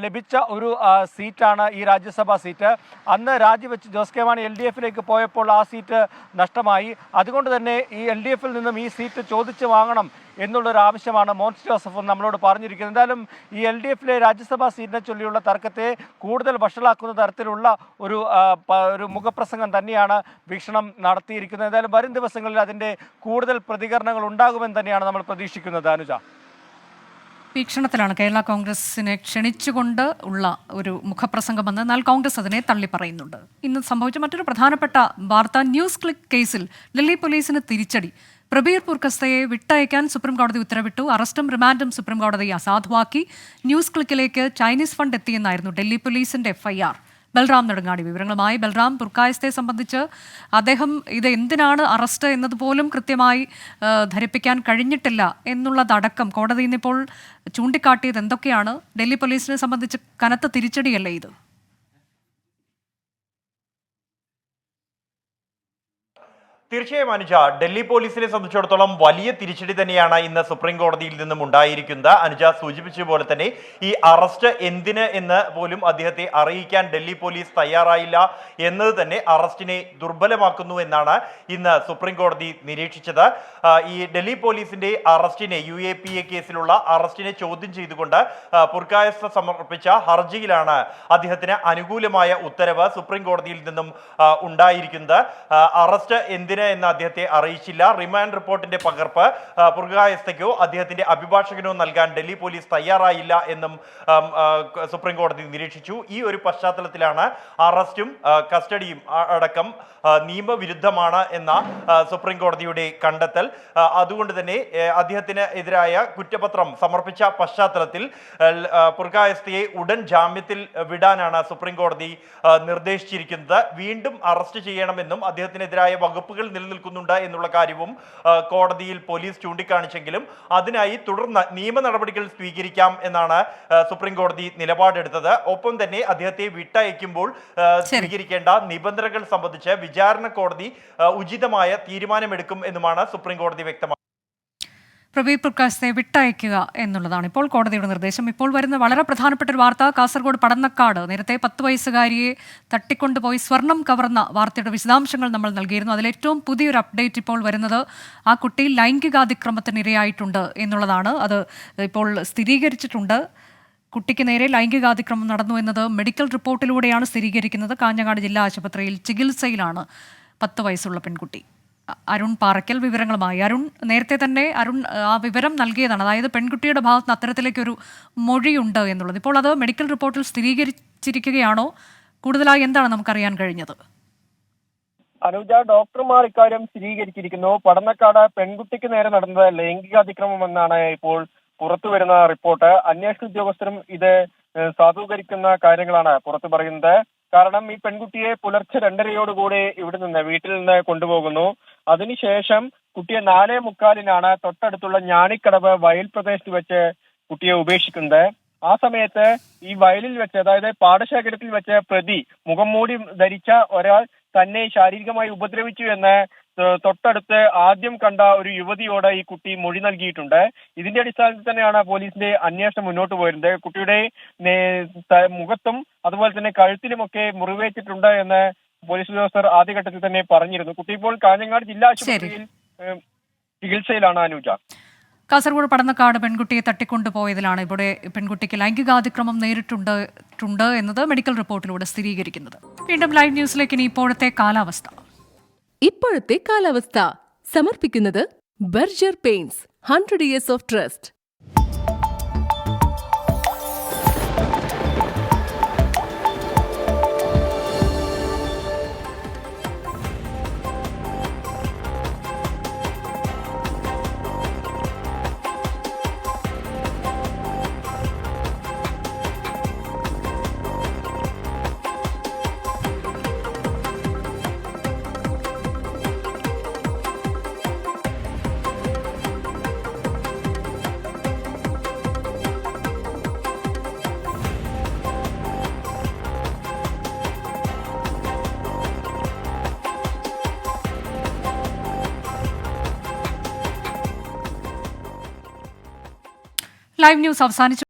ലഭിച്ച ഒരു സീറ്റാണ് ഈ രാജ്യസഭാ സീറ്റ്. അന്ന് രാജിവെച്ച് ജോസ് കെ മാണി LDF-ലേക്ക് പോയപ്പോൾ ആ സീറ്റ് നഷ്ടമായി. അതുകൊണ്ട് തന്നെ ഈ LDF-ൽ നിന്നും ഈ സീറ്റ് ചോദിച്ചു വാങ്ങണം എന്നുള്ളൊരു ആവശ്യമാണ് മോൻസ് ജോസഫ് നമ്മളോട് പറഞ്ഞിരിക്കുന്നത്. എന്തായാലും ഈ LDF-ലെ രാജ്യസഭാ സീറ്റിനെ ചൊല്ലിയുള്ള തർക്കത്തെ കൂടുതൽ വഷളാക്കുന്ന തരത്തിലുള്ള ഒരു മുഖപ്രസംഗം തന്നെയാണ് വീക്ഷണം നടത്തിയിരിക്കുന്നത്. എന്തായാലും വരും ദിവസങ്ങളിൽ അതിൻ്റെ കൂടുതൽ പ്രതികരണങ്ങൾ ഉണ്ടാകുമെന്ന് തന്നെയാണ് നമ്മൾ പ്രതീക്ഷിക്കുന്നത്. അനുജ, വീക്ഷണത്തിലാണ് കേരള കോൺഗ്രസിനെ ക്ഷണിച്ചുകൊണ്ട് ഉള്ള ഒരു മുഖപ്രസംഗമെന്ന്, എന്നാൽ കോൺഗ്രസ് അതിനെ തള്ളിപ്പറയുന്നുണ്ട്. ഇന്ന് സംഭവിച്ച മറ്റൊരു പ്രധാനപ്പെട്ട വാർത്ത, ന്യൂസ് ക്ലിക്ക് കേസിൽ ഡൽഹി പോലീസിന് തിരിച്ചടി. പ്രബീർ പുർക്കസ്തയെ വിട്ടയക്കാൻ സുപ്രീംകോടതി ഉത്തരവിട്ടു. അറസ്റ്റും റിമാൻഡും സുപ്രീംകോടതി അസാധുവാക്കി. ന്യൂസ് ക്ലിക്കിലേക്ക് ചൈനീസ് ഫണ്ട് എത്തിയെന്നായിരുന്നു ഡൽഹി പോലീസിന്റെ FIR. ബൽറാം നെടുങ്ങാടി വിവരങ്ങളുമായി. ബൽറാം, പുർക്കായസ്തയെ സംബന്ധിച്ച് അദ്ദേഹം ഇത് എന്തിനാണ് അറസ്റ്റ് എന്നതുപോലും കൃത്യമായി ധരിപ്പിക്കാൻ കഴിഞ്ഞിട്ടില്ല എന്നുള്ളതടക്കം കോടതി ഇന്നിപ്പോൾ ചൂണ്ടിക്കാട്ടിയത് എന്തൊക്കെയാണ്? ഡൽഹി പോലീസിനെ സംബന്ധിച്ച് കനത്ത തിരിച്ചടിയല്ലേ ഇത്? തീർച്ചയായും അനുജ, ഡൽഹി പോലീസിനെ സംബന്ധിച്ചിടത്തോളം വലിയ തിരിച്ചടി തന്നെയാണ് ഇന്ന് സുപ്രീം കോടതിയിൽ നിന്നും ഉണ്ടായിരിക്കുന്നത്. അനുജ സൂചിപ്പിച്ച പോലെ തന്നെ ഈ അറസ്റ്റ് എന്തിന് എന്ന് പോലും അദ്ദേഹത്തെ അറിയിക്കാൻ ഡൽഹി പോലീസ് തയ്യാറായില്ല എന്നത് തന്നെ അറസ്റ്റിനെ ദുർബലമാക്കുന്നു എന്നാണ് ഇന്ന് സുപ്രീം കോടതി നിരീക്ഷിച്ചത്. ഈ ഡൽഹി പോലീസിന്റെ അറസ്റ്റിനെ, UAPA കേസിലുള്ള അറസ്റ്റിനെ ചോദ്യം ചെയ്തുകൊണ്ട് പുർക്കായസ്ത സമർപ്പിച്ച ഹർജിയിലാണ് അദ്ദേഹത്തിന് അനുകൂലമായ ഉത്തരവ് സുപ്രീം കോടതിയിൽ നിന്നും ഉണ്ടായിരിക്കുന്നത്. അറസ്റ്റ് എന്തിന് എന്ന് അദ്ദേഹത്തെ അറിയിച്ചില്ല. റിമാൻഡ് റിപ്പോർട്ടിന്റെ പകർപ്പ് പുർക്കായസ്തയ്ക്കോ അദ്ദേഹത്തിന്റെ അഭിഭാഷകനോ നൽകാൻ ഡൽഹി പോലീസ് തയ്യാറായില്ല എന്നും സുപ്രീം കോടതി നിരീക്ഷിച്ചു. ഈ ഒരു പശ്ചാത്തലത്തിലാണ് അറസ്റ്റും കസ്റ്റഡിയും അടക്കം നിയമവിരുദ്ധമാണ് എന്ന സുപ്രീം കോടതിയുടെ കണ്ടെത്തൽ. അതുകൊണ്ട് തന്നെ അദ്ദേഹത്തിന് എതിരായ കുറ്റപത്രം സമർപ്പിച്ച പശ്ചാത്തലത്തിൽ പുർക്കായസ്തയെ ഉടൻ ജാമ്യത്തിൽ വിടാനാണ് സുപ്രീം കോടതി നിർദ്ദേശിച്ചിരിക്കുന്നത്. വീണ്ടും അറസ്റ്റ് ചെയ്യണമെന്നും അദ്ദേഹത്തിനെതിരായ വകുപ്പുകൾ നിലനിൽക്കുന്നുണ്ട് എന്നുള്ള കാര്യവും കോടതിയിൽ പോലീസ് ചൂണ്ടിക്കാണിച്ചെങ്കിലും അതിനായി തുടർന്ന് നിയമ നടപടികൾ സ്വീകരിക്കാം എന്നാണ് സുപ്രീം കോടതി നിലപാടെടുത്തത്. ഒപ്പം തന്നെ അദ്ദേഹത്തെ വിട്ടയക്കുമ്പോൾ സ്വീകരിക്കേണ്ട നിബന്ധനകൾ സംബന്ധിച്ച് വിചാരണ കോടതി ഉചിതമായ തീരുമാനമെടുക്കും എന്നുമാണ് സുപ്രീം കോടതി വ്യക്തമാക്കുന്നത്. പ്രബീർ പുർക്കായസ്തയെ വിട്ടയക്കുക എന്നുള്ളതാണ് ഇപ്പോൾ കോടതിയുടെ നിർദ്ദേശം. ഇപ്പോൾ വരുന്ന വളരെ പ്രധാനപ്പെട്ട ഒരു വാർത്ത, കാസർഗോഡ് പടന്നക്കാട് നേരത്തെ 10 വയസ്സുകാരിയെ തട്ടിക്കൊണ്ടുപോയി സ്വർണം കവർന്ന വാർത്തയുടെ വിശദാംശങ്ങൾ നമ്മൾ നൽകിയിരുന്നു. അതിലേറ്റവും പുതിയൊരു അപ്ഡേറ്റ് ഇപ്പോൾ വരുന്നത്, ആ കുട്ടി ലൈംഗികാതിക്രമത്തിന് ഇരയായിട്ടുണ്ട് എന്നുള്ളതാണ്. അത് ഇപ്പോൾ സ്ഥിരീകരിച്ചിട്ടുണ്ട്. കുട്ടിക്ക് നേരെ ലൈംഗികാതിക്രമം നടന്നു എന്നത് മെഡിക്കൽ റിപ്പോർട്ടിലൂടെയാണ് സ്ഥിരീകരിക്കുന്നത്. കാഞ്ഞങ്ങാട് ജില്ലാ ആശുപത്രിയിൽ ചികിത്സയിലാണ് 10 വയസ്സുള്ള പെൺകുട്ടി. അരുൺ പാറയ്ക്കൽ വിവരങ്ങളുമായി. അരുൺ, നേരത്തെ തന്നെ അരുൺ ആ വിവരം നൽകിയതാണ്, അതായത് പെൺകുട്ടിയുടെ ഭാഗത്ത് നിന്ന് അത്തരത്തിലേക്കൊരു മൊഴിയുണ്ട് എന്നുള്ളത്. ഇപ്പോൾ അത് മെഡിക്കൽ റിപ്പോർട്ടിൽ സ്ഥിരീകരിച്ചിരിക്കുകയാണോ? കൂടുതലായി എന്താണ് നമുക്കറിയാൻ കഴിഞ്ഞത്? അനുജ, ഡോക്ടർമാർ ഇക്കാര്യം സ്ഥിരീകരിച്ചിരിക്കുന്നു. പടന്നക്കാട് പെൺകുട്ടിക്ക് നേരെ നടന്നത് ലൈംഗികാതിക്രമം എന്നാണ് ഇപ്പോൾ പുറത്തു വരുന്ന റിപ്പോർട്ട്. അന്വേഷണ ഉദ്യോഗസ്ഥരും ഇത് സാധൂകരിക്കുന്ന കാര്യങ്ങളാണ് പുറത്തു പറയുന്നത്. കാരണം ഈ പെൺകുട്ടിയെ പുലർച്ചെ 2:30 വീട്ടിൽ നിന്ന് കൊണ്ടുപോകുന്നു. അതിനുശേഷം കുട്ടിയെ 4:45 തൊട്ടടുത്തുള്ള ഞാണിക്കടവ് വയൽ പ്രദേശത്ത് വെച്ച് കുട്ടിയെ ഉപേക്ഷിക്കുന്നത്. ആ സമയത്ത് ഈ വയലിൽ വെച്ച്, അതായത് പാടശേഖരത്തിൽ വെച്ച് പ്രതി മുഖം മൂടി ധരിച്ച ഒരാൾ തന്നെ ശാരീരികമായി ഉപദ്രവിച്ചു എന്ന് തൊട്ടടുത്ത് ആദ്യം കണ്ട ഒരു യുവതിയോട് ഈ കുട്ടി മൊഴി നൽകിയിട്ടുണ്ട്. ഇതിന്റെ അടിസ്ഥാനത്തിൽ തന്നെയാണ് പോലീസിന്റെ അന്വേഷണം മുന്നോട്ട് പോയിരുന്നത്. കുട്ടിയുടെ മുഖത്തും അതുപോലെ തന്നെ കഴുത്തിലുമൊക്കെ മുറിവേറ്റിട്ടുണ്ട് എന്ന് പോലീസ് ഉദ്യോഗസ്ഥർ ആദ്യഘട്ടത്തിൽ തന്നെ പറഞ്ഞിരുന്നു. കുട്ടി ഇപ്പോൾ കാഞ്ഞങ്ങാട് ജില്ലാ ആശുപത്രിയിൽ ചികിത്സയിലാണ്. അനുജ, കാസർഗോഡ് പടന്നക്കാട് പെൺകുട്ടിയെ തട്ടിക്കൊണ്ടുപോയതിലാണ് ഇവിടെ പെൺകുട്ടിക്ക് ലൈംഗികാതിക്രമം നേരിട്ടുണ്ട് എന്നത് മെഡിക്കൽ റിപ്പോർട്ടിലൂടെ സ്ഥിരീകരിക്കുന്നത്. വീണ്ടും ലൈവ് ന്യൂസിലേക്ക് ഇനി ഇപ്പോഴത്തെ കാലാവസ്ഥ. ഇപ്പോഴത്തെ കാലാവസ്ഥ സമർപ്പിക്കുന്നത് Berger paints 100 years of trust. Live news അവസാനിച്ചു.